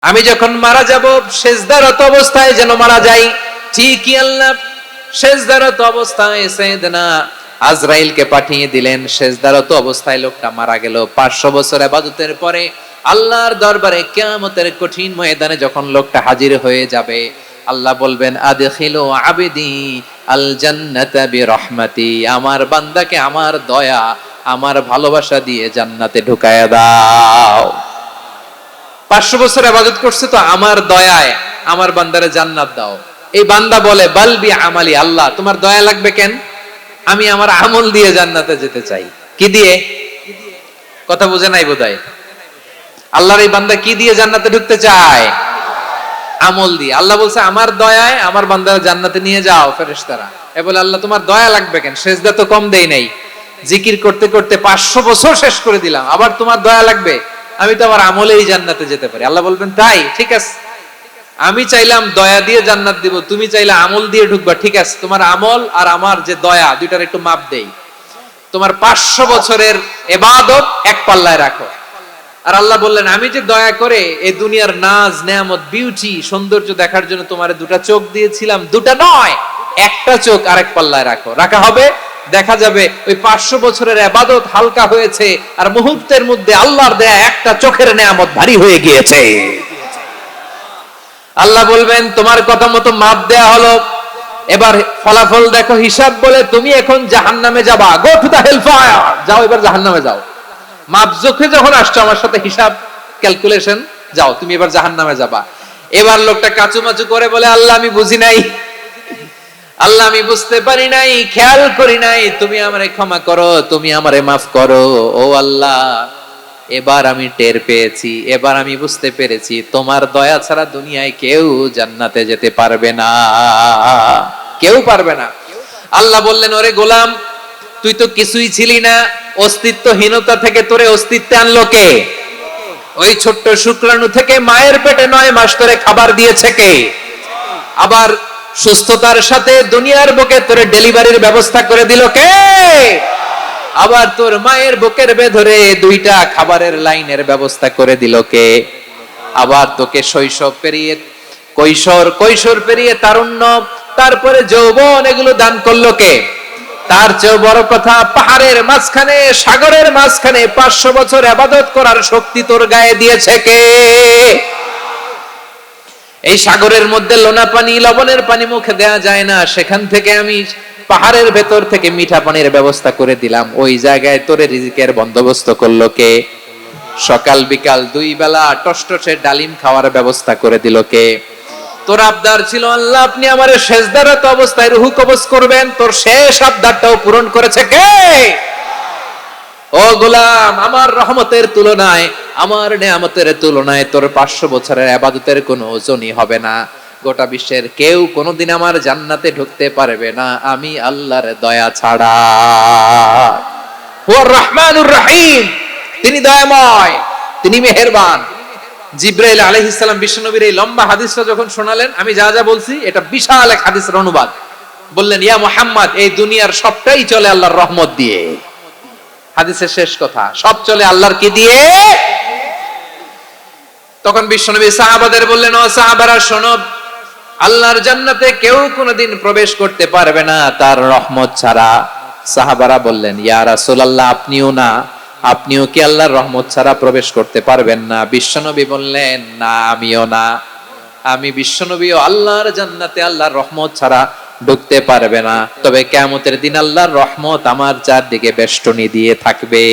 আমি যখন মারা যাব সেজদারত অবস্থায় যেন মারা যাই। ঠিকই আল্লাহ সেজদারত অবস্থায় সাইয়েদনা আজরাইলকে পাঠিয়ে দিলেন। সেজদারত অবস্থায় লোকটা মারা গেল। 500 বছর ইবাদতের পরে আল্লাহর দরবারে কিয়ামতের কঠিন ময়দানে যখন লোকটা হাজির হয়ে যাবে, আল্লাহ বলবেন আদখিলু আবদি আল জান্নাতা বিরহমাতি, আমার বান্দাকে আমার দয়া আমার ভালোবাসা দিয়ে জান্নাতে ঢুকায়া দাও। 500 বছর ইবাদত করছে তো আমার দয়ায় আমার বান্দারে জান্নাত দাও। এই বান্দা বলে বালবি আমালি, আল্লাহ তোমার দয়া লাগবে কেন, আমি আমার আমল দিয়ে জান্নাতে যেতে চাই। কি দিয়ে? কথা বুঝে নাই বোধহয়। আল্লাহর এই বান্দা কি দিয়ে জান্নাতে ঢুকতে চায়? আমল দিয়ে। আল্লাহ বলছে আমার দয়ায় আমার বান্দারে জান্নাতে নিয়ে যাও। ফেরেশতারা এ বলে আল্লাহ তোমার দয়া লাগবে কেন, সেজদা তো কম দেই নাই, জিকির করতে করতে 500 বছর শেষ করে দিলাম, আবার তোমার দয়া লাগবে? আমি তো আমার আমলেই জান্নাতে যেতে পারি। আল্লাহ বলবেন তাই, ঠিক আছে, আমি চাইলাম দয়া দিয়ে জান্নাত দিব, তুমি চাইলে আমল দিয়ে ঢুকবা, ঠিক আছে, তোমার আমল আর আমার যে দয়া দুইটার একটু মাপ দেই। তোমার 500 বছরের ইবাদত এক পাল্লায় রাখো। আর আল্লাহ বললেন আমি যে দয়া করে এই দুনিয়ার নাজ নেয়ামত বিউটি সৌন্দর্য দেখার জন্য তোমার দুটা চোখ দিয়েছিলাম, দুটা নয় একটা চোখ আরেক পাল্লায় রাখো। রাখা হবে, দেখা যাবে ওই 500 বছরের ইবাদত হালকা হয়েছে আর মুহূর্তের মধ্যে আল্লাহর দেয়া একটা চোখের নেয়ামত ভারী হয়ে গিয়েছে। আল্লাহ বলবেন তোমার কথা মতো মাপ দেয়া হলো, এবার ফলাফল দেখো, হিসাব বলে তুমি এখন জাহান্নামে যাবা, গো টু দা হেলফায়ার, যাও এবার জাহান্নামে যাও। মাপ জোখে যখন আসছো আমার সাথে হিসাব ক্যালকুলেশন, যাও তুমি এবার জাহান্নামে যাবা। এবার লোকটা কাচুমাচু করে বলে আল্লাহ আমি বুঝি নাই, আল্লাহ আমি বুঝতে পারি নাই, খেয়াল করি নাই, তুমি আমারে ক্ষমা করো, তুমি আমারে মাফ করো। ও আল্লাহ এবার আমি টের পেয়েছি, এবার আমি বুঝতে পেরেছি তোমার দয়া ছাড়া দুনিয়ায় কেউ জান্নাতে যেতে পারবে না, কেউ পারবে না। আল্লাহ বললেন ওরে গোলাম তুই তো কিছুই ছিলি না, অস্তিত্বহীনতা থেকে তোরে অস্তিত্বে আনলো কে? ওই ছোট্ট শুক্রাণু থেকে মায়ের পেটে 9 মাস ধরে খাবার দিয়েছে কে? আবার সুস্থতার সাথে দুনিয়ার বুকে তোরে ডেলিভারির ব্যবস্থা করে দিল কে? আবার তোর মায়ের বুকের ভেতরে 2টা খাবারের লাইনের ব্যবস্থা করে দিল কে? আবার তোকে শৈশব পেরিয়ে কৈশোর, কৈশোর পেরিয়ে তারুণ্য, তারপরে যৌবন, এগুলো দান করলো কে? তার চেয়ে বড় কথা, পাহাড়ের মাঝখানে সাগরের মাঝখানে 500 বছর ইবাদত করার শক্তি তোর গায়ে দিয়েছে কে? এই সাগরের মধ্যে লোনা পানি, লবণের পানি মুখে দেয়া যায় না, সেখান থেকে আমি পাহাড়ের ভেতর থেকে মিঠা পানির ব্যবস্থা করে দিলাম। ওই জায়গায় তোরে রিজিকের বন্দোবস্ত করলো কে? সকাল বিকাল 2 বেলা টসটসে ডালিম খাওয়ার ব্যবস্থা করে দিল কে? তোর আবদার ছিল আল্লাহ আপনি আমারে সেজদারত অবস্থায় রুহু কবজ করবেন, তোর শেষ আবদারটাও পূরণ করেছে কে? ও গোলাম আমার রহমতের তুলনায়, আমার নেয়ামতের তুলনায় তোর 500 বছরের ইবাদতের কোনো ওজনই হবে না। গোটা বিশ্বের কেউ কোনোদিন আমার জান্নাতে ঢুকতে পারবে না আমি আল্লাহর দয়া ছাড়া। হুয়ার রহমানুর রহিম, তিনি দয়াময়, তিনি মেহেরবান। জিব্রাইল আলাইহিস সালাম বিশ্বনবীর এই লম্বা হাদিসটা যখন শোনালেন, আমি যা যা বলছি এটা বিশাল এক হাদিসের অনুবাদ। বললেন ইয়া মুহাম্মদ এই দুনিয়ার সবটাই চলে আল্লাহর রহমত দিয়ে। হাদিসের শেষ কথা, সব চলে আল্লাহর কি দিয়ে? তখন বিশ্বনবী সাহাবাদের বললেন ও সাহাবারা শোনো, আল্লাহর জান্নাতে কেউ কোনোদিন প্রবেশ করতে পারবে না তার রহমত ছাড়া। সাহাবারা বললেন ইয়া রাসূলুল্লাহ আপনিও না, আপনিও কি আল্লাহর রহমত ছাড়া প্রবেশ করতে পারবেন না? বিশ্বনবী বললেন না আমিও না, আমি বিশ্বনবীও আল্লাহর জান্নাতে আল্লাহর রহমত ছাড়া ঢুকতে পারবে না, তবে কিয়ামতের দিন আল্লাহর রহমত আমার চারদিকে বেষ্টনী দিয়ে থাকবে।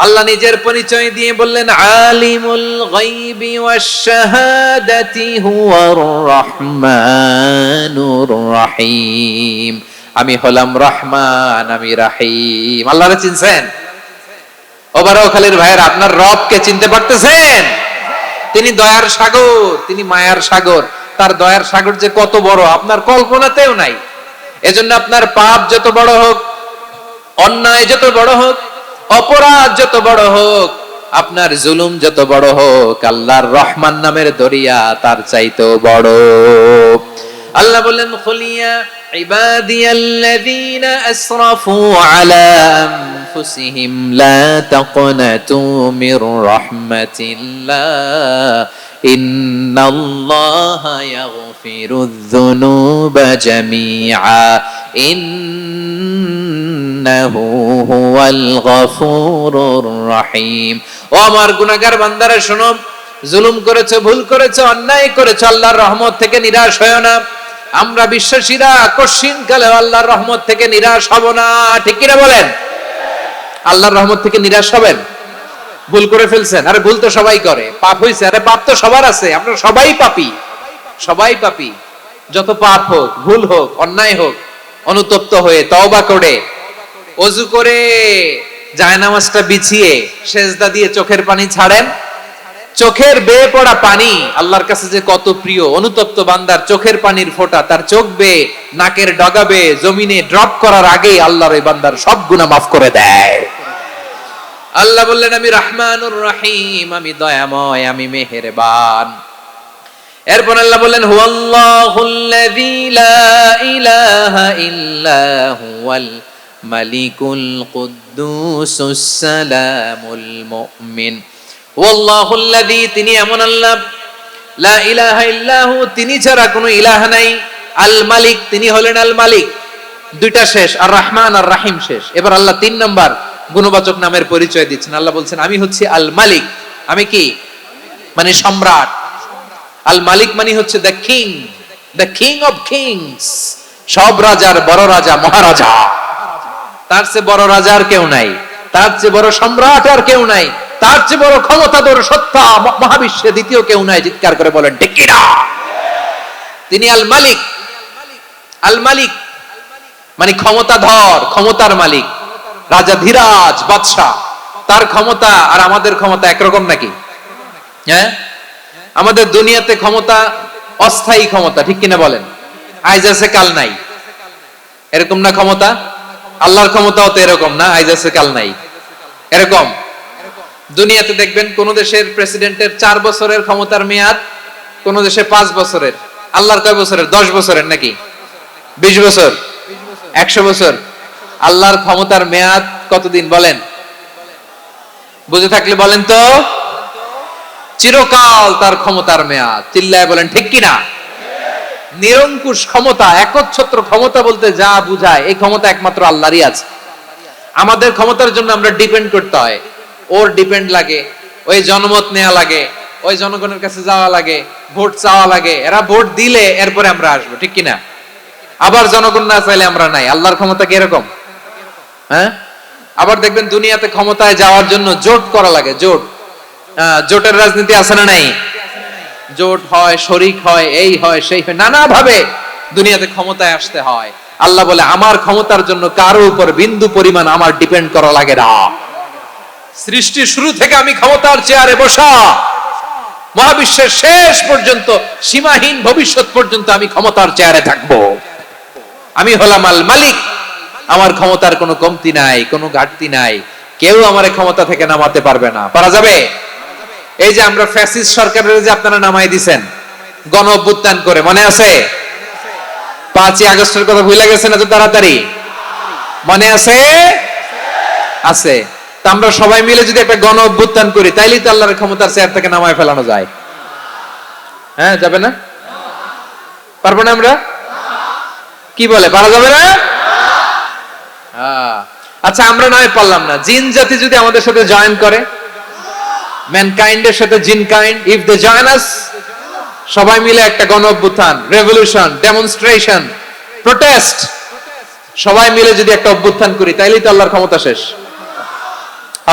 আল্লাহ নিজের পরিচয় দিয়ে বললেন আলিমুল গায়বি ওয়াশ শাহাদাতি হুয়ার রহমানুর রহিম, আমি হলাম রহমান, আমি রহিম। আল্লাহরে চিনছেন? ও বারোখালীর ভাইয়েরা আপনার রবকে চিনতে পারতেছেন? তিনি দয়ার সাগর, তিনি মায়ার সাগর। তার দয়ার সাগর যে কত বড় আপনার কল্পনাতেও নাই। এজন্য আপনার পাপ যত বড় হোক, অন্যায় যত বড় হোক, অপরাধ যত বড় হোক, আপনার জুলুম যত বড় হোক, আল্লাহর রহমান নামের দরিয়া তার চাইতেও বড়। আল্লাহ বললেন খুলিয়া ইবাদিয়াল্লাযীনা আসরাফু আলা আনফুসিহিম লা তাকনাতু মির রাহমাতিল্লাহ ইন্নাল্লাহা ইয়াগফিরুয যুনুবা জামিআ ইন্নাহু হুয়াল গফুরুর রহিম। ও আমার গুনাহগার বান্দারা শোনো, জুলুম করেছো, ভুল করেছো, অন্যায় করেছো, আল্লাহর রহমত থেকে নিরাশ হয়ো না। আমরা বিশ্বাসীরা কশিনকালে আল্লাহর রহমত থেকে নিরাশ হব না, ঠিক কিনা বলেন? আল্লাহর রহমত থেকে নিরাশ হবেন? ভুল করে ফেলছেন, আরে ভুল তো সবাই করে, পাপ হইছে, আরে পাপ তো সবার আছে, আমরা সবাই পাপী, সবাই পাপী। যত পাপ হোক, ভুল হোক, অন্যায় হোক, অনুতপ্ত হয়ে তওবা করে ওযু করে জায়নামাজটা বিছিয়ে সেজদা দিয়ে চোখের পানি ছাড়েন। চোখের বেয়ে পড়া পানি আল্লাহর কাছে যে কত প্রিয়। অনুতপ্ত বান্দার চোখের পানির ফোঁটা তার চোখ বেয়ে, নাকের ডগা বেয়ে জমিনে ড্রপ করার আগেই আল্লাহর ওই বান্দার সব গুনাহ মাফ করে দেয়। আল্লাহ বললেন আমি রহমানুর রহিম, আমি দয়াময়, আমি মেহেরবান। এরপর আল্লাহ বললেন হুয়াল্লাহুল্লাযী লা ইলাহা ইল্লা হুয়াল মালিকুল কুদ্দুসুস সালামুল মুমিন। ওয়াল্লাহুল্লাযী, তিনি এমন আল্লাহ, লা ইলাহা ইল্লাহু, তিনি ছাড়া কোনো ইলাহ নাই, আল মালিক, তিনি হলেন আল মালিক। দুইটা শেষ, আর রহমান আর রাহিম শেষ। এবার আল্লাহ 3 নাম্বার গুণবাচক নামের পরিচয় দিচ্ছেন। আল্লাহ বলছেন আমি হচ্ছি আল মালিক। আমি কি? মানে সম্রাট। আল মালিক মানে হচ্ছে দ্য কিং অফ কিংস, সব রাজার বড় রাজা, মহারাজা। তার চেয়ে বড় রাজা আর কেউ নাই, তার চেয়ে বড় সম্রাট আর কেউ নাই, তার চেয়ে বড় ক্ষমতাধর সত্তা মহাবিশ্বে দ্বিতীয় কেউ নাই। চিৎকার করে বলেন ঠিক কিনা? তিনি আল মালিক। আল মালিক মানে ক্ষমতাধর, ক্ষমতার মালিক, রাজা ধীরাজ বাদশা। তার ক্ষমতা আর আমাদের ক্ষমতা একরকম নাকি? হ্যাঁ, আমাদের দুনিয়াতে ক্ষমতা অস্থায়ী ক্ষমতা, ঠিক কিনা বলেন? আইজ আছে কাল নাই, এরকম না ক্ষমতা? আল্লাহর ক্ষমতাও তো এরকম না, আইজ আছে কাল নাই এরকম। দুনিয়াতে দেখবেন কোন দেশের প্রেসিডেন্টের 4 বছরের ক্ষমতার মেয়াদ, কোন দেশে 5 বছরের। আল্লাহর কয় বছরের? 10 বছরের নাকি 20 বছর, 100 বছর। আল্লাহর ক্ষমতার মেয়াদ কতদিন বলেন? বুঝে থাকলে বলেন তো। চিরকাল তার ক্ষমতার মেয়াদ। চিল্লায় বলেন ঠিক কিনা? নিরঙ্কুশ ক্ষমতা, একচ্ছত্র ক্ষমতা বলতে যা বুঝায়, এই ক্ষমতা একমাত্র আল্লাহরই আছে। আমাদের ক্ষমতার জন্য আমরা ডিপেন্ড করতে হয়, ওর ডিপেন্ড লাগে, ওই জনমত নেওয়া লাগে, ওই জনগণের কাছে যাওয়া লাগে, ভোট চাওয়া লাগে, এরা ভোট দিলে এরপরে আমরা আসবো, ঠিক কিনা? আবার জনগণ না চাইলে আমরা নাই। আল্লাহর ক্ষমতা কি এরকম? হ্যাঁ, আবার দেখবেন দুনিয়াতে ক্ষমতায় যাওয়ার জন্য জোট করা লাগে। জোটের রাজনীতি আছে না নাই? জোট হয়, শরিক হয়, এই হয়, সেই হয়, নানা ভাবে দুনিয়াতে ক্ষমতায় আসতে হয়। আল্লাহ বলে আমার ক্ষমতার জন্য কারো উপর বিন্দু পরিমাণ আমার ডিপেন্ড করা লাগে না। সৃষ্টির শুরু থেকে আমি ক্ষমতার চেয়ারে বসা, মহাবিশ্বের শেষ পর্যন্ত, সীমাহীন ভবিষ্যৎ পর্যন্ত আমি ক্ষমতার চেয়ারে থাকবো। আমি হলাম আল মালিক। আমার ক্ষমতার কোনো কমতি নাই, কোনো ঘাটতি নাই। কেউ আমার ক্ষমতা থেকে নামাতে পারবে না। পারা যাবে? এই যে আমরা ফ্যাসিস্ট সরকারের যে আপনারা নামাই দিছেন গণ অভ্যুত্থান করে, মনে আছে? 5ই আগস্টের কথা ভুলে গেছেন এত তাড়াতাড়ি? মনে আছে? আছে। তা আমরা সবাই মিলে যদি একটা গণ অভ্যুত্থান করি, তাইলেই তো আল্লাহর ক্ষমতার চেয়ার থেকে নামায় ফেলানো যায়। হ্যাঁ, যাবে না? পারবো না আমরা? কি বলে, পারা যাবে না? আচ্ছা, আমরা নয় পারলাম না, জিন জাতি যদি আমাদের সাথে জয়েন করে, ম্যানকাইন্ডের সাথে জিনকাইন্ড, ইফ দে জয়েন আস, সবাই মিলে একটা গণ অভ্যুত্থান, রেভলিউশন, ডেমনস্ট্রেশন, প্রোটেস্ট, সবাই মিলে যদি একটা অভ্যুত্থান করি, তাইলেই তো আল্লাহর ক্ষমতা শেষ।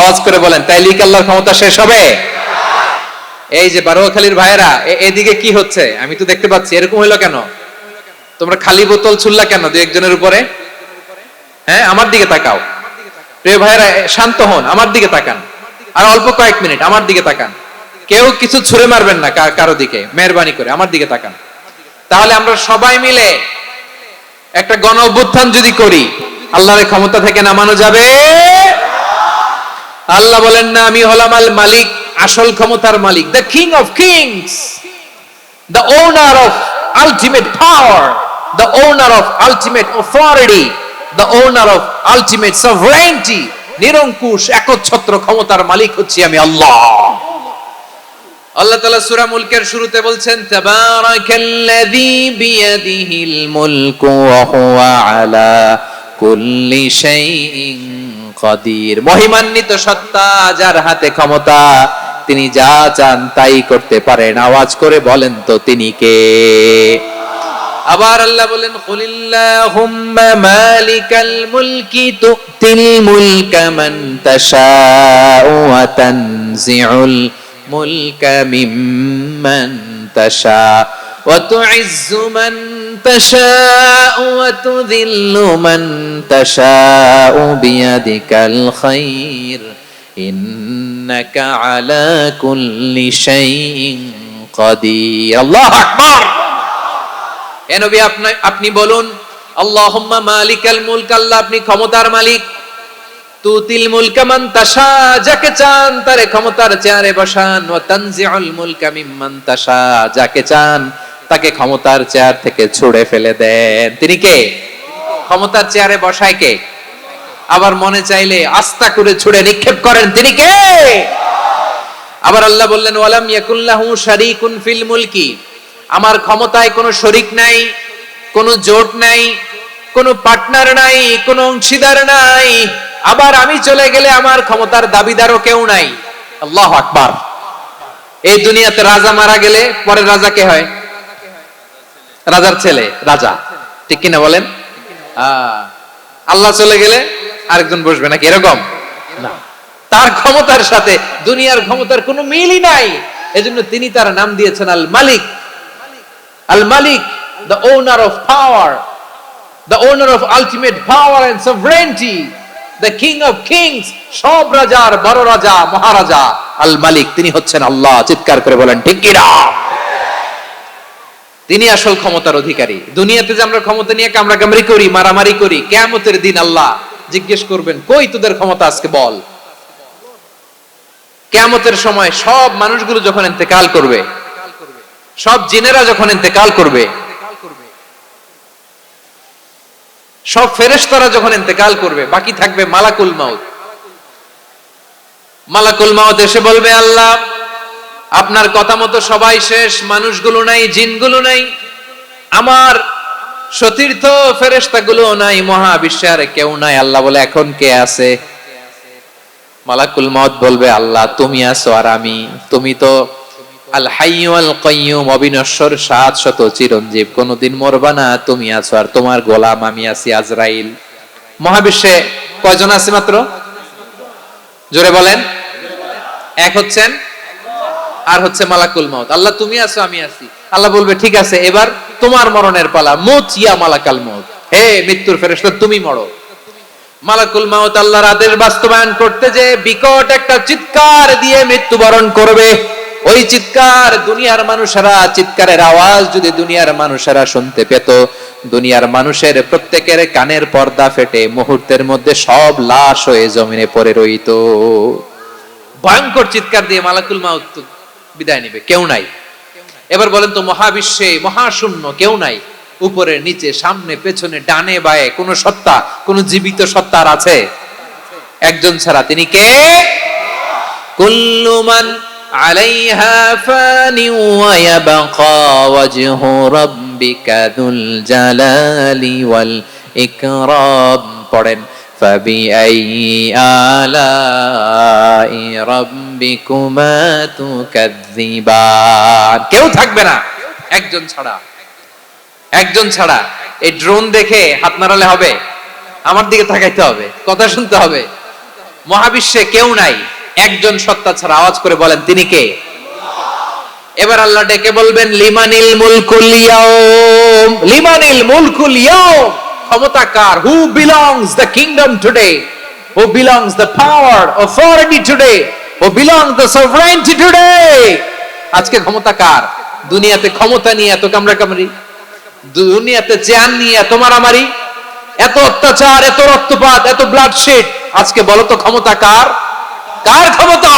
আওয়াজ করে বলেন, তাইলেই কি আল্লাহর ক্ষমতা শেষ হবে? এই যে বারোয়াখালীর ভাইয়েরা, এদিকে কি হচ্ছে আমি তো দেখতে পাচ্ছি, এরকম হইলো কেন? তোমরা খালি বোতল ছুড়লা কেন 2-1 জনের উপরে? হ্যাঁ, আমার দিকে তাকাও। প্রিয় ভাইয়েরা, শান্ত হন, আমার দিকে তাকান, আর অল্প কয়েক মিনিট আমার দিকে তাকান। কেউ কিছু ছুঁড়ে মারবেন না কারো দিকে, মেহরবানি করে আমার দিকে তাকান। তাহলে আমরা সবাই মিলে একটা গণ অভ্যুত্থান যদি করি, আল্লাহর ক্ষমতা থেকে নামানো যাবে? আল্লাহ বলেন না আমি হলাম আল মালিক, আসল ক্ষমতার মালিক, the king of kings, the owner of ultimate power, the owner of ultimate authority, the owner of ultimate sovereignty, নিরঙ্কুশ একচ্ছত্র ক্ষমতার মালিক হচ্ছি আমি আল্লাহ। আল্লাহ তাআলা সূরা মুলকের শুরুতে বলছেন তাবারাকাল্লাযী বিয়াদিহিল মুলকু ওয়া হুয়া আলা কুল্লি শাইইন কাদির। মহিমান্বিত সত্তা, যার হাতে ক্ষমতা, তিনি যা চান তাই করতে পারেন। আওয়াজ করে বলেন তো তিনি কে? আবার আল্লাহ বলেন কুলিল্লাহুম্মা মালিকাল মুলকি তুতিল মুলকা মান তাশাউ ওয়া তানজিউল মুলকা মিম্মান তাশা ওয়া তুইজ্জু মান তাশাউ ওয়া তুযিল্লু মান তাশাউ বিয়াদিকাল খায়র ইন্নাকা আলা কুল্লি শাইইন কাদির। আল্লাহু আকবার। এ নবী আপনি বলুন আল্লাহুম্মা মালিকাল মুলক, আল্লাহ আপনি ক্ষমতার মালিক। তুতিল মুলকা মান তাশা, যাকে চান তারে ক্ষমতার চেয়ারে বসান। ওয়া তানজিউল মুলকা মিম্মান তাশা, যাকে চান তাকে ক্ষমতার চেয়ার থেকে ছুঁড়ে ফেলে দেন। তিনি কে? ক্ষমতার চেয়ারে বসায় কে? আবার মনে চাইলে আস্তা করে ছুঁড়ে নিক্ষেপ করেন। তিনি কে? আবার আল্লাহ বললেন ওয়ালাম ইয়াকুল্লাহু শারীকুন ফিল মুলকি, আমার ক্ষমতায় কোনো শরীক নাই, কোনো জোট নাই, কোনো পার্টনার নাই, কোনো অংশীদার নাই। আবার আমি চলে গেলে আমার ক্ষমতার দাবিদারও কেউ নাই। আল্লাহু আকবার। এই দুনিয়াতে রাজা মারা গেলে পরে রাজা কে হয়? রাজার ছেলে রাজা, ঠিক কিনা বলেন? আল্লাহ চলে গেলে আরেকজন বসবে নাকি এরকম না। তার ক্ষমতার সাথে দুনিয়ার ক্ষমতার কোনো মিলই নাই। এজন্য তিনি তার নাম দিয়েছেন আল মালিক। আল মালিক, the owner of power, the owner of ultimate power and sovereignty, the king of kings, সব রাজার বড় রাজা, মহারাজা আল মালিক, তিনি হচ্ছেন আল্লাহ। চিৎকার করে বলেন ঠিক কি না? তিনি আসল ক্ষমতার অধিকারী। দুনিয়াতে যে আমরা ক্ষমতা নিয়ে কামড়াকামড়ি করি, মারামারি করি, কিয়ামতের দিন আল্লাহ জিজ্ঞেস করবেন কই তোদের ক্ষমতা আজকে বল। কিয়ামতের সময় সব মানুষগুলো যখন ইন্তেকাল করবে, সব জিনেরা যখন ইন্তেকাল করবে, সব ফেরেশতারা যখন ইন্তেকাল করবে, বাকি থাকবে মালাকুল মাউত। মালাকুল মাউত এসে বলবে আল্লাহ আপনার কথা মতো সবাই শেষ, মানুষগুলো নাই, জিনগুলো নাই, আমার সতীর্থ ফেরেশতাগুলো নাই, মহাবিশ্বে আর কেউ নাই। আল্লাহ বলে এখন কে আছে? মালাকুল মাউত বলবে আল্লাহ তুমি আছো আর আমি। তুমি তো আল হাইয়্যু আল কাইয়্যুম, অবিনশ্বর, শাশ্বত, চিরঞ্জীব, কোনদিন মরবা না, তুমি আছো আর তোমার গোলাম আমি আছি আজরাইল। মহাবিশ্বে কয়জন আছে মাত্র? জোরে বলেন। এক হচ্ছেন আর হচ্ছে মালাকুল মাউত। আল্লাহ তুমি আছো আমি আছি। আল্লাহ বলবে ঠিক আছে এবার তোমার মরণের পালা, মুত ইয়া মালাকাল মাউত, হে মৃত্যুর ফেরেশতা তুমি মরো। মালাকুল মাউত আল্লাহর আদেশ বাস্তবায়ন করতে যে বিকট একটা চিৎকার দিয়ে মৃত্যুবরণ করবে। ওই চিৎকার দুনিয়ার মানুষেরা, চিৎকারের আওয়াজ যদি দুনিয়ার মানুষেরা শুনতে পেত, দুনিয়ার মানুষের প্রত্যেকের কানের পর্দা ফেটে মুহূর্তের মধ্যে সব লাশ হয়ে জমিনে পড়ে রইত। ভয়ঙ্কর চিৎকার দিয়ে মালাকুল মাউত বিদায় নেবে, কেউ নাই। এবার বলেন তো মহাবিশ্বে মহাশূন্য, কেউ নাই, উপরে নিচে সামনে পেছনে ডানে বায়ে কোন সত্তা, কোন জীবিত সত্তা আছে? একজন ছাড়া, তিনি কে? কুল্লু মান আলাইহা ফানি ওয়া ইয়াবকা ওয়াজহু রাব্বিকা যুল জালালি ওয়াল ইকরাম। পড়েন ফাবিআইয়ি আলাই রাব্বিকুমা তুকাযযিবান। কেউ থাকবে না একজন ছাড়া, একজন ছাড়া। এই ড্রোন দেখে হাত নাড়ালে হবে? আমার দিকে তাকাইতে হবে, কথা শুনতে হবে। মহাবিশ্বে কেউ নাই একজন সত্তা ছাড়া। আওয়াজ করে বলেন তিনি কে? এবার আল্লাহ ডেকে বলবেন লিমানিল মুলকুল ইয়াউম, লিমানিল মুলকুল ইয়াউম, ক্ষমতা কার? Who belongs the kingdom today, who belongs the power authority today, who belongs the sovereignty today. আজকে ক্ষমতা কার? দুনিয়াতে ক্ষমতা নিয়ে এত কামড়াকামড়ি, দুনিয়াতে চেয়ার নিয়ে এত মারামারি, এত অত্যাচার, এত রক্তপাত, এত ব্লাডশেড, আজকে বলো তো ক্ষমতা কার? কার ক্ষমতা?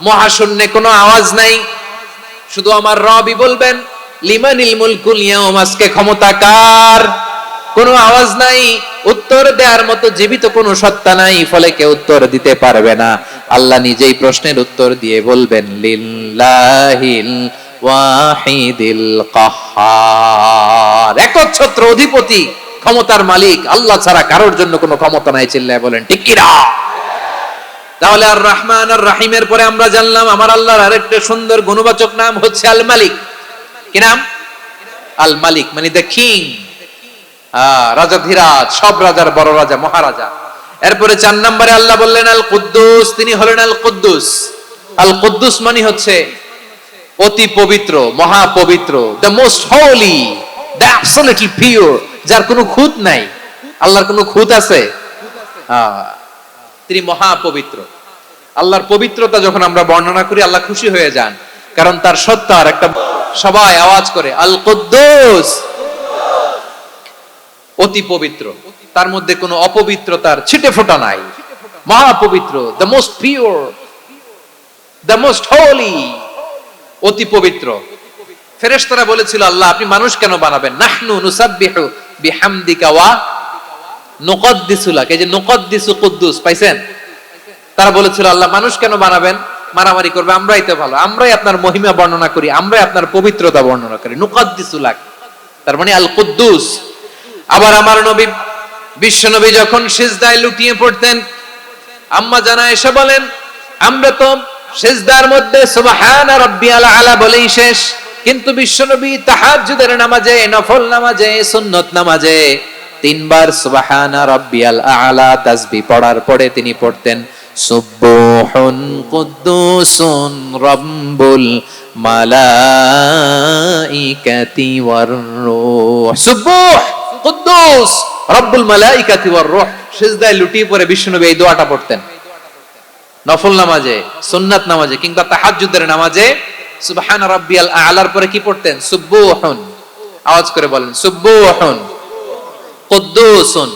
মহাশূন্যে কোনো আওয়াজ নাই, শুধু আমার রবই বলবেন লিমানিল মুলকুল ইয়াউম, আজকে ক্ষমতা কার? কোনো আওয়াজ নাই, উত্তর দেওয়ার মতো জীবিত কোনো সত্তা নাই, ফলে কেউ উত্তর দিতে পারবে না। আল্লাহ নিজেই প্রশ্নের উত্তর দিয়ে বলবেন লিল্লাহিল ওয়াহিদিল কাহ্হার, একচ্ছত্র অধিপতি, ক্ষমতার মালিক আল্লাহ ছাড়া কারোর জন্য কোনো ক্ষমতা নাই। চিল্লায় বলেন ঠিক কি না? তাহলে আর রহমান আর রাহিমের পরে আমরা জানলাম আমার আল্লাহর আরেকটা সুন্দর গুণবাচক নাম হচ্ছে আল মালিক। কি নাম? আল মালিক, মানে দ্য কিং, রাজাধিরাজ, সব রাজার বড় রাজা, মহারাজা। এরপরে 4 নম্বরে আল্লাহ বললেন আল কুদ্দুস, তিনি হলেন আল কুদ্দুস। আল কুদ্দুস মানে হচ্ছে অতি পবিত্র, মহা পবিত্র, the most Holi, the absolutely pure, যার কোনো খুঁত নাই। আল্লাহর কোনো খুঁত আছে? তিনি মহা পবিত্র। আল্লাহর পবিত্রতা যখন আমরা বর্ণনা করি আল্লাহ খুশি হয়ে যান, কারণ তার সত্তার একটা, সবাই আওয়াজ করে আল কুদ্দুস, অতি পবিত্র, তার মধ্যে কোনো অপবিত্রতার ছিটে ফোঁটা নাই, মহা পবিত্র, the most pure, the most Holi, অতি পবিত্র। ফেরেশতারা বলেছিল আল্লাহ আপনি মানুষ কেন বানাবেন? নাহনু নুসাব্বিহু বিহামদিকা ওয়া নুকদ্দিসু লাক, এই যে নুকদ্দিসু কুদ্দুস পাইছেন? তারা বলেছিল আল্লাহ মানুষ কেন বানাবেন, মারামারি করবে, আমরাই তো ভালো, আমরাই আপনার মহিমা বর্ণনা করি, আমরাই আপনার পবিত্রতা বর্ণনা করি। নুকদ্দিসু লাক, তার মানে আল কুদ্দুস। আবার আমার নবী, বিশ্ব নবী যখন সিজদায় লুটিয়ে পড়তেন, আম্মা জানা এসে বলেন আমরা তো সিজদার মধ্যে সুবহানা রাব্বিয়াল আলা বলেই শেষ, কিন্তু বিশ্ব নবী তাহাজ্জুদের নামাজে, নফল নামাজে, সুন্নত নামাজে 3 বার সুবহানা রাব্বিয়াল আলা তাসবিহ পড়ার পরে তিনি পড়তেন সুবহুন কুদ্দুসুন রাব্বুল মালাইকাতি ওয়ার রূহ। সুবহ কুদ্দুস রব্বুল মালাইকাতি ওয়ার রূহ। সিজদায় লুটিয়ে পড়ে বিশ্বনবী এই দোয়াটা পড়তেন। নফল নামাজে, সুন্নাত নামাজে কিংবা তাহাজ্জুদের নামাজে সুবহান রাব্বিয়াল আলার পরে কি পড়তেন? সুবহুন, আওয়াজ করে বলেন সুবহুন কুদ্দুসুন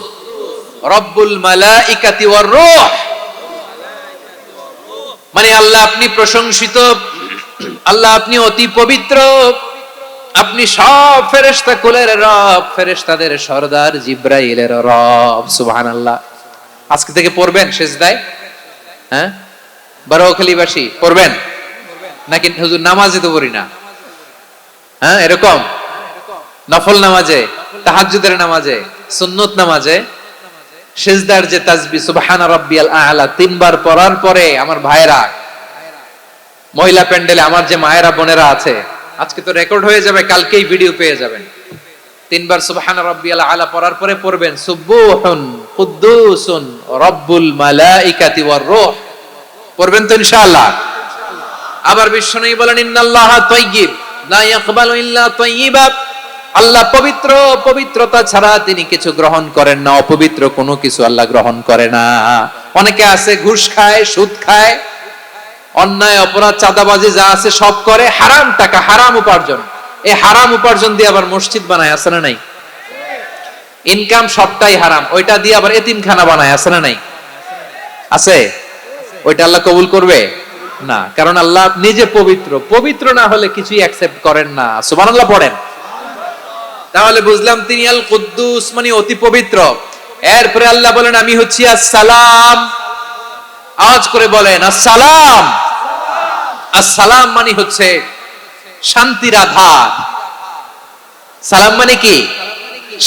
রব্বুল মালাইকাতি ওয়ার রূহ। মানে আল্লাহ আপনি প্রশংসিত, আল্লাহ আপনি অতি পবিত্র, আপনি সব ফেরেশতা কুলের রব, ফেরেশতাদের সরদার জিবরাইলের রব। সুবহানাল্লাহ। আজকে থেকে পড়বেন সিজদায়? হ্যাঁ, বারোখালীবাসী পড়বেন নাকি? হুজুর নামাজে তো পড়ি না। হ্যাঁ, এরকম নফল নামাজে, তাহাজ্জুদের নামাজে, সুন্নত নামাজে সিজদার যে তাসবিহ সুবহানা রাব্বিয়াল আ'লা 3 বার পড়ার পরে আমার ভাইরা, মহিলা প্যান্ডেলে আমার যে মায়েরা বোনেরা আছে, আজকে তো রেকর্ড হয়ে যাবে, কালকেই ভিডিও পেয়ে যাবেন। 3 বার সুবহানা রাব্বিয়াল আ'লা পড়ার পরে পড়বেন সুবহুন কুদ্দুসুন রব্বুল মালাইকাতি ওয়ার রূহ। পড়বেন তো ইনশাআল্লাহ। আবার বিশ্বনবী বলেন ইন্নাল্লাহা তাইয়্যিব লা ইয়াকবালু ইল্লা তাইয়্যিবা, আল্লাহ পবিত্র, পবিত্রতা ছাড়া তিনি কিছু গ্রহণ করেন না, অপবিত্র কোনো কিছু আল্লাহ গ্রহণ করে না। অনেকে আছে ঘুষ খায়, সুদ খায়, অন্যায় অপরাধ চাঁদাবাজি যা আছে সব করে, হারাম টাকা, হারাম উপার্জন। এই হারাম উপার্জন দিয়ে আবার মসজিদ বানায়, আছে না নাই? ইনকাম সবটাই হারাম, ওইটা দিয়ে আবার এতিমখানা বানায়, আছে না নাই? আছে। ওইটা আল্লাহ কবুল করবে না, কারণ আল্লাহ নিজে পবিত্র, পবিত্র না হলে কিছুই অ্যাকসেপ্ট করেন না। সুবহানাল্লাহ পড়েন। তাহলে বুঝলাম তিনি আল কুদ্দুস মানে অতি পবিত্র। এরপরে আল্লাহ বলেন আমি হচ্ছি আসসালাম। আওয়াজ করে বলেন আসসালাম। আসসালাম মানে হচ্ছে শান্তির আধার। সালাম মানে কি?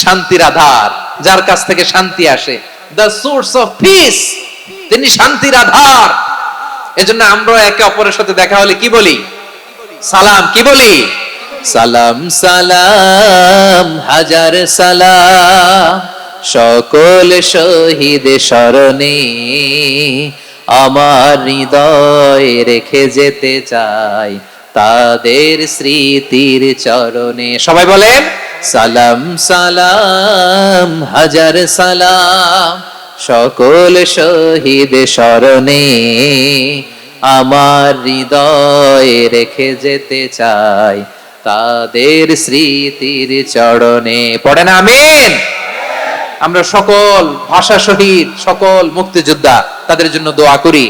শান্তির আধার, যার কাছ থেকে শান্তি আসে। দ্য সোর্স অফ পিস, তিনি শান্তির আধার। এজন্য আমরা একে অপরের সাথে দেখা হলে কি বলি? সালাম। কি বলি? সালাম সালাম হাজার সালাম, সকল শহীদ স্মরণে আমার হৃদয় রেখে যেতে চাই তাদের স্মৃতির চরণে। সবাই বলেন সালাম সালাম হাজার সালাম, সকল শহীদ স্মরণে আমার হৃদয় রেখে যেতে চাই তাদের স্মৃতির চরণে। পড়েন আমিন। আমরা সকল ভাষা শহীদ, সকল মুক্তিযোদ্ধা, তাদের জন্য দোয়া করি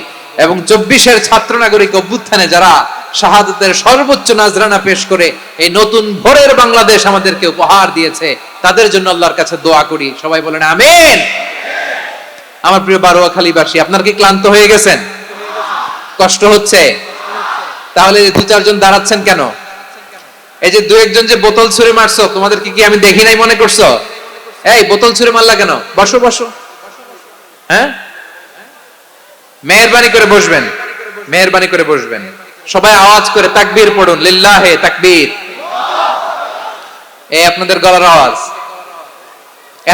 এবং 24-এর ছাত্র নাগরিক অভ্যুত্থানে যারা শাহাদাতের সর্বোচ্চ নাজরানা পেশ করে এই নতুন ভোরের বাংলাদেশ আমাদেরকে উপহার দিয়েছে, তাদের জন্য আল্লাহর কাছে দোয়া করি। সবাই বলেন আমিন। আমার প্রিয় বারোয়াখালীবাসী, আপনার কি ক্লান্ত হয়ে গেছেন? কষ্ট হচ্ছে? তাহলে দু চারজন দাঁড়াচ্ছেন কেন? এই যে দু একজন যে বোতল ছুঁড়ে মারছো, তোমাদের কি আমি দেখি নাই মনে করছো? এই বোতল ছুঁড়ে মারলা কেন? বসো বসো। হ্যাঁ, মেহেরবানি করে বসবেন, মেহেরবানি করে বসবেন। সবাই আওয়াজ করে তাকবীর পড়ুন, লিল্লাহে তাকবীর। এই আপনাদের গলার আওয়াজ।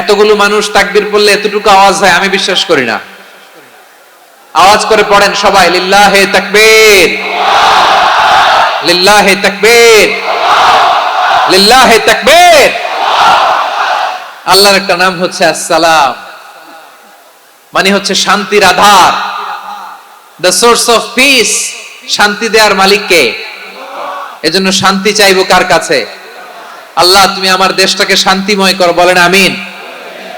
এতগুলো মানুষ তাকবীর পড়লে এতটুকু আওয়াজ হয় আমি বিশ্বাস করি না। আওয়াজ করে পড়েন সবাই, লিল্লাহে তাকবীর, লিল্লাহে তাকবীর, লিল্লাহে তাকবীর। আল্লাহর একটা নাম হচ্ছে আসসালাম, মানে হচ্ছে শান্তির আধার, দ্য সোর্স অফ পিস। শান্তি দেওয়ার মালিক কে? এজন্য শান্তি চাইবো কার কাছে? আল্লাহ তুমি আমার দেশটাকে শান্তিময় করো, বলেন আমিন।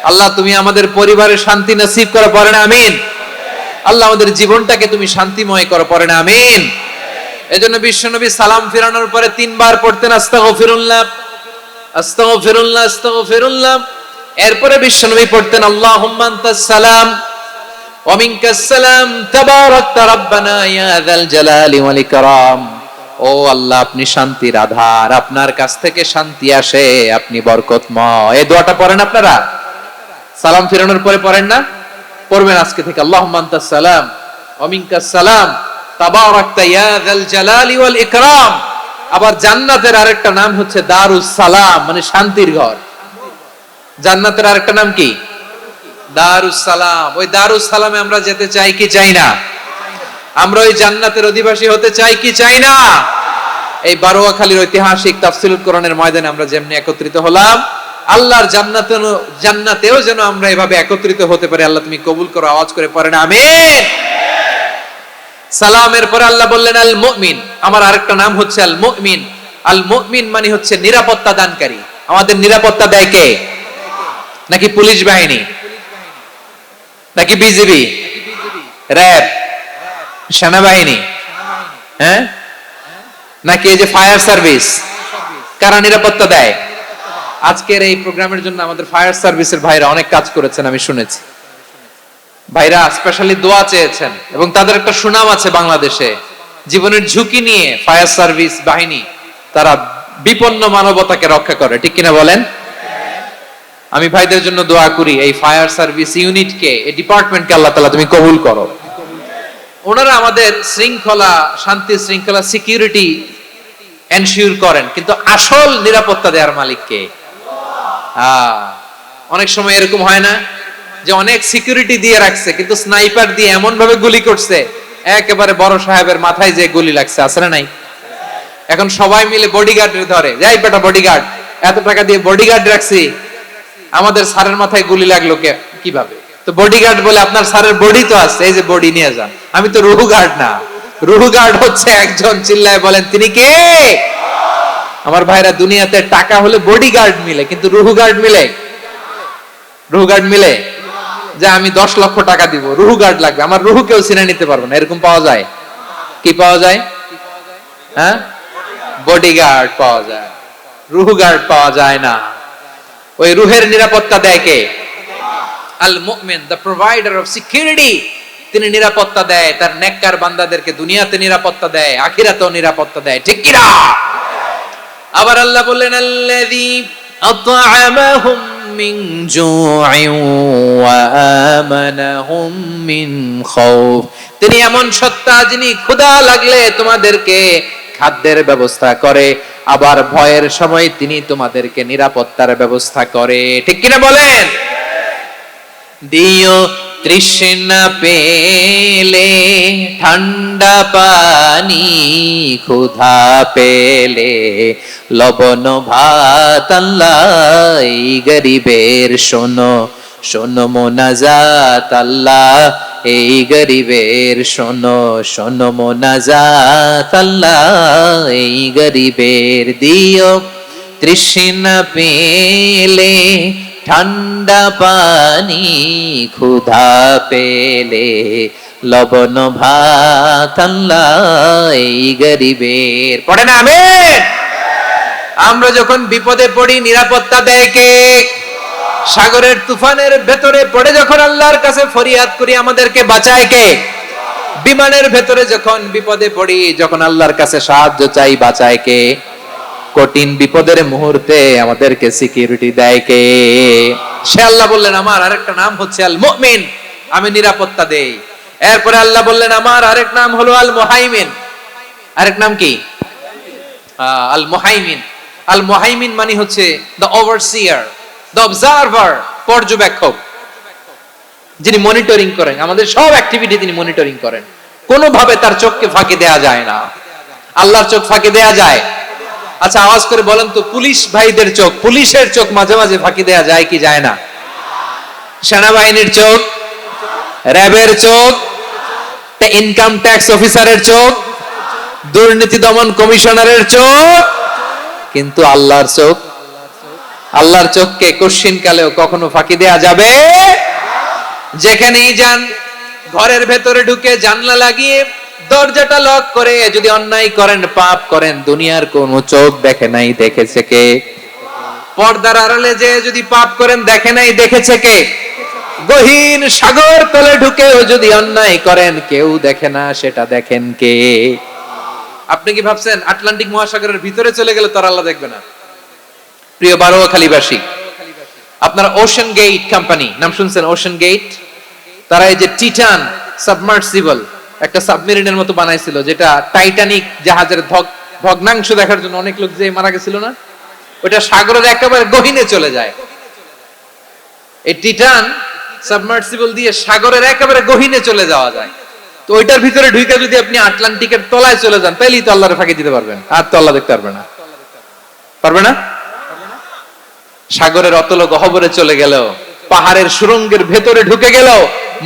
আল্লাহ তুমি আমাদের পরিবারে শান্তি নসিব করো, বলেন আমিন। আল্লাহ আমাদের জীবনটাকে তুমি শান্তিময় করো, পড়েন আমিন। এজন্য বিশ্বনবী সালাম ফিরানোর পরে 3 বার পড়তেন আস্তাগফিরুল্লাহ, আস্তাগফিরুল্লাহ, আস্তাগফিরুল্লাহ। এরপরে বিশ্বনবী পড়তেন আল্লাহুম্মা আনতাস সালাম ওয়া মিনকাস সালাম তাবারাকতা রাব্বানা ইয়া যাল জালালি ওয়াল ইকরাম। ও আল্লাহ আপনি শান্তির আধার, আপনার কাছ থেকে শান্তি আসে, আপনি বরকতময়। এই দোয়াটা পড়েন আপনারা? সালাম ফিরানোর পরে পড়েন না? পড়বেন আজকে থেকে, আল্লাহুম্মা আনতাস সালাম ওয়া মিনকাস সালাম তাবারাকতা ইয়া যাল জালালি ওয়াল ইকরাম। আবার জান্নাতের আরেকটা নাম হচ্ছে দারুস সালাম, মানে শান্তির ঘর। জান্নাতের আরেকটা নাম কি? দারুস সালাম। ওই দারুস সালামে আমরা যেতে চাই কি চাই না? আমরা ওই জান্নাতের অধিবাসী হতে চাই কি চাই না? এই বারোয়াখালীর ঐতিহাসিক তাফসীরুল কোরআনের ময়দানে আমরা যেমনি একত্রিত হলাম, আল্লাহর জান্নাতেও যেন আমরা এভাবে একত্রিত হতে পারি। আল্লাহ তুমি কবুল করো। আওয়াজ করে পড়েন আমিন। সালামের পরে আল্লাহ বললেন আল মুমিন। আমার আরেকটা নাম হচ্ছে আল মুমিন। আল মুমিন মানে হচ্ছে নিরাপত্তা দানকারী। আমাদের নিরাপত্তা দেয় কে? নাকি পুলিশ বাহিনী, নাকি বিজিবি, র‍্যাব, সেনাবাহিনী, হ্যাঁ, নাকি এই যে ফায়ার সার্ভিস? কারা নিরাপত্তা দেয়? আজকের এই প্রোগ্রামের জন্য আমাদের ফায়ার সার্ভিসের ভাইরা অনেক কাজ করেছেন, আমি শুনেছি। ভাইরা স্পেশালি দোয়া চেয়েছেন এবং তাদের একটা সুনাম আছে বাংলাদেশে। জীবনের ঝুঁকি নিয়ে ফায়ার সার্ভিস বাহিনী তারা বিপন্ন মানবতাকে রক্ষা করে, ঠিক কিনা বলেন? আমি ভাইদের জন্য দোয়া করি, এই ফায়ার সার্ভিস ইউনিটকে, এই ডিপার্টমেন্টকে আল্লাহ তাআলা তুমি কবুল করো। ওনারা আমাদের শৃঙ্খলা, শান্তি শৃঙ্খলা, সিকিউরিটি এনশিওর করেন, কিন্তু আসল নিরাপত্তা দেওয়ার মালিক কে? অনেক সময় এরকম হয় না যে অনেক সিকিউরিটি দিয়ে রাখছে, কিন্তু স্নাইপার দিয়ে এমন ভাবে গুলি করছে একেবারে বড় সাহেবের মাথায় যে গুলি লাগছে, আসলে নাই? এখন সবাই মিলে বডিগার্ডের ধরে, যাই বেটা বডিগার্ড, এত টাকা দিয়ে বডিগার্ড রাখছি, আমাদের স্যারের মাথায় গুলি লাগলো কিভাবে? তো বডিগার্ড বলে আপনার স্যারের বডি তো আছে, এই যে বডি নিয়ে যান। আমি তো রুহু গার্ড না, রুহু গার্ড হচ্ছে একজন, চিল্লায় বলেন তিনি কে? আমার ভাইরা, দুনিয়াতে টাকা হলে বডিগার্ড মিলে, কিন্তু রুহু গার্ড মিলে? রুহু গার্ড মিলে? যে আমি 10 লক্ষ টাকা দিব, রুহু গার্ড লাগবে, আমার রুহু কেউ চিনে নিতে পারবে না, এরকম পাওয়া যায়? কি পাওয়া যায়? হ্যাঁ, বডিগার্ড পাওয়া যায়, রুহু গার্ড পাওয়া যায় না। ওই রুহের নিরাপত্তা দেয় কে? আল মুমিন, দ্য প্রোভাইডার অফ সিকিউরিটি। তিনি নিরাপত্তা দেয় তার নেককার বান্দাদেরকে, দুনিয়াতে নিরাপত্তা দেয়, আখিরাতেও নিরাপত্তা দেয়, ঠিক কি না? আবার আল্লাহ বললেন আল্লাযী আত'আমাহুম মিন জু'ইন ওয়া আমানাহুম মিন খাউফ। তিনি এমন সত্তা যিনি ক্ষুধা লাগলে তোমাদেরকে খাদ্যের ব্যবস্থা করে, আবার ভয়ের সময় তিনি তোমাদেরকে নিরাপত্তার ব্যবস্থা করে, ঠিক কিনা বলেন? দিও তৃষ্ণা পেলে ঠান্ডা পানি, ক্ষুধা পেলে লবণ ভাত, আল্লাহ এই গরিবের শোনো শোনো মোনাজাত, আল্লাহ এই গরিবের শোনো শোনো মোনাজাত, আল্লাহ এই গরিবের। দিও তৃষ্ণা পেলে ঠান্ডা পানি, ক্ষুধা পেলে লবণ ভাত আল্লাহ এই গরিবের। পড়ে না আমিন? আমরা যখন বিপদে পড়ি নিরাপত্তা দেয় কে? সাগরের তুফানের ভেতরে পড়ে যখন আল্লাহর কাছে ফরিয়াদ করি আমাদেরকে বাঁচায় কে? বিমানের ভেতরে যখন বিপদে পড়ি, যখন আল্লাহর কাছে সাহায্য চাই, বাঁচায় কে? কঠিন বিপদের মুহূর্তে আমাদেরকে সিকিউরিটি দেয় কে? সে আল্লাহ বললেন আমার আরেকটা নাম হচ্ছে আল মুমিন, আমি নিরাপত্তা দেই। এরপরে আল্লাহ বললেন আমার আরেক নাম হলো আল মুহাইমিন। আরেক নাম কি? আল মুহাইমিন। আল মুহাইমিন মানে হচ্ছে দ্য ওভারসিয়ার, দ্য অবজারভার, পর্যবেক্ষক, যিনি মনিটরিং করেন আমাদের সব অ্যাক্টিভিটি, তিনি মনিটরিং করেন। কোনোভাবে তার চোখকে ফাঁকি দেয়া যায় না। আল্লাহর চোখ ফাঁকি দেয়া যায়? আচ্ছা আওয়াজ করে বলেন তো, পুলিশ ভাইদের চোখ, পুলিশের চোখ মাঝে মাঝে ফাঁকি দেয়া যায় কি যায় না? সেনাবাহিনীর চোখ, র্যাবের চোখ, ইনকাম ট্যাক্স অফিসারের চোখ, দুর্নীতি দমন কমিশনারের চোখ, কিন্তু আল্লাহর চোখ, আল্লাহর চোখকে কোশ্চিন কালেও কখনো ফাঁকি দেয়া যাবে? যেখানেই যান, ঘরের ভেতরে ঢুকে জানলা লাগিয়ে দরজাটা লক করে যদি অন্যায় করেন, পাপ করেন, দুনিয়ার কোন চোখ দেখে নাই, দেখেছে কে? পর্দার আড়ালে যে যদি পাপ করেন, দেখে নাই, দেখেছে কে? গহীন সাগর তলে ঢুকেও যদি অন্যায় করেন, কেউ দেখে না, সেটা দেখেন কে? আপনি কি ভাবছেন আটলান্টিক মহাসাগরের ভিতরে চলে গেলে তার আল্লাহ দেখবে না? প্রিয় বারোয়াখালীবাসী, আপনারা ওশান গেট কোম্পানি নাম শুনছেন? ওশান গেট, তারা এই যে টিটান সাবমার্সিবল একটা সাবমেরিনের মতো বানাইছিল, যেটা টাইটানিক জাহাজের ভগ্নাংশ দেখার জন্য অনেক লোক যে মারা গেছিল না, ওটা সাগরের একেবারে গহীনে চলে যায়। এই টিটান সাবমার্সিবল দিয়ে সাগরের একেবারে গহীনে চলে যাওয়া যায়। তো ওইটার ভিতরে ঢুকে যদি আপনি আটলান্টিকের তলায় চলে যান, তাইলেই তো আল্লাহর ফাঁকি দিতে পারবেন, আর তো আল্লাহ দেখতে পারবে না। পারবে না? সাগরের অতল গহ্বরে চলে গেল, পাহাড়ের সুরঙ্গের ভেতরে ঢুকে গেল,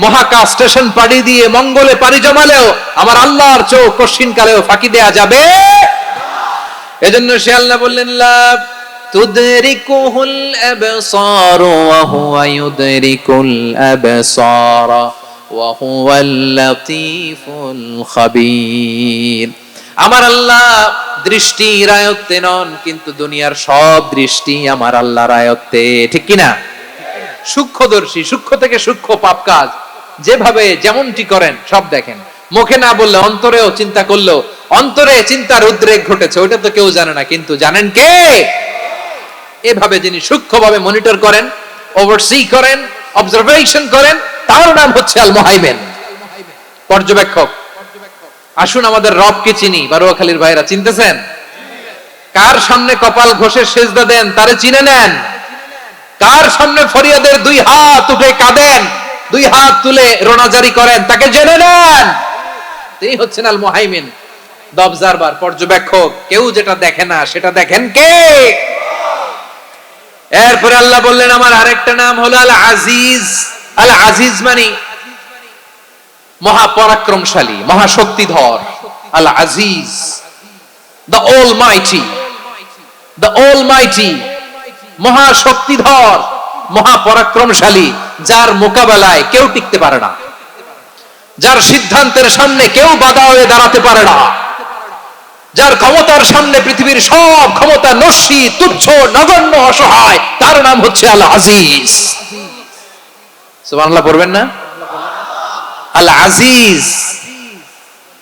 মহাকাশ স্টেশন পাড়ি দিয়ে মঙ্গলে পাড়ি জমালেও আমার আল্লাহর চোখ কঠিন কালেও ফাঁকি দেয়া যাবে? এজন্য সে আল্লাহ বললেন লা তুদরিকুহুল আবসার ওয়া হুয়া ইউদরিকুল আবসার ওয়া হুয়াল লাতীফুল খাবীর। আমার আল্লাহ দৃষ্টির আয়ত্তে নন, কিন্তু দুনিয়ার সব দৃষ্টি আমার আল্লাহর আয়ত্তে, ঠিক কি না? সূক্ষ্মদর্শী, সূক্ষ্ম থেকে সূক্ষ্ম পাপ কাজ যেভাবে যেমনটি করেন সব দেখেন। মুখে না বললে অন্তরেও চিন্তা করলেও অন্তরে চিন্তার উদ্রেক ঘটেছে, ওটা তো কেউ জানে না, কিন্তু জানেন কে? এভাবে যিনি সূক্ষ্মভাবে মনিটর করেন, ওভারসি করেন, অবজারভেশন করেন, তার নাম হচ্ছে আল মুহাইমিন, পর্যবেক্ষক। আসুন আমাদের রবকে চিনি। বারোয়াখালীর ভাইরা চিনতেছেন? কার সামনে কপাল ঘষে সেজদা দেন তারে চিনে নেন। কার সামনে ফরিয়াদের দুই হাত উঠে কাঁদেন, দুই হাত তুলে রোনাজারি করেন, তাকে জেনে নেন। তিনি হচ্ছেন আল মুহাইমিন, দ্য অবজারভার, পর্যবেক্ষক। কেউ যেটা দেখে না সেটা দেখেন কে? এরপরে আল্লাহ বললেন আমার আরেকটা নাম হলো আল আজিজ। আল আজিজ মানে মহাপরাক্রমশালী, মহাশক্তিধর। আল আজিজ, দ্য অলমাইটি, দ্য অলমাইটি, মহাশক্তিধর, মহাপরাক্রমশালী, যার মোকাবেলায় কেউ টিকতে পারে না, যার সিদ্ধান্তের সামনে কেউ বাধা হয়ে দাঁড়াতে পারে না, যার ক্ষমতার সামনে পৃথিবীর সব ক্ষমতা নস্যি, তুচ্ছ, নগণ্য, অসহায়, তার নাম হচ্ছে আল আজিজ। সুবহানাল্লাহ পড়বেন না? আল আজিজ,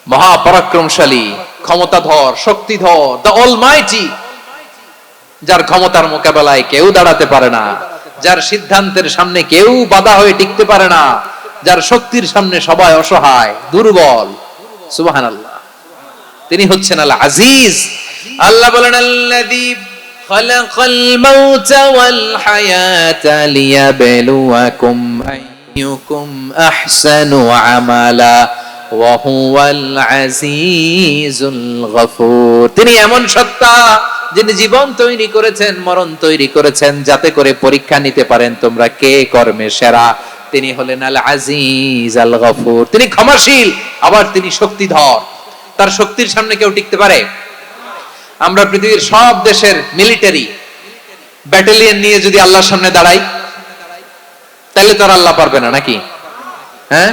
মহাপরাক্রমশালী, ক্ষমতাধর, শক্তিধর, দ্য অলমাইটি, যার ক্ষমতার মোকাবেলায় কেউ দাঁড়াতে পারে না, যার সিদ্ধান্তের সামনে কেউ বাধা হয়ে টিকতে পারে না, যার শক্তির সামনে সবাই অসহায়, দুর্বল। সুবহানাল্লাহ, তিনি হচ্ছেন আল আজিজ। আল্লাহ বলেন আল্লাযী খালাকাল মাউতা ওয়াল হায়াতা লিয়াবলুয়াকুম আইয়ুকুম আহসানু আমালা ওয়া হুয়াল আজিজুল গফুর। তিনি এমন সত্তা যিনি জীবন তৈরি করেছেন, মরণ তৈরি করেছেন, যাতে করে পরীক্ষা নিতে পারেন তোমরা কে কর্মে সেরা। তিনি হলেন আল আজিজ আল গফুর। তিনি ক্ষমাশীল, আবার তিনি শক্তিধর। তার শক্তির সামনে কেউ টিকতে পারে? আমরা পৃথিবীর সব দেশের মিলিটারি ব্যাটালিয়ন নিয়ে যদি আল্লাহর সামনে দাঁড়াই, তাহলে তো আর আল্লাহ পারবে না নাকি? হ্যাঁ,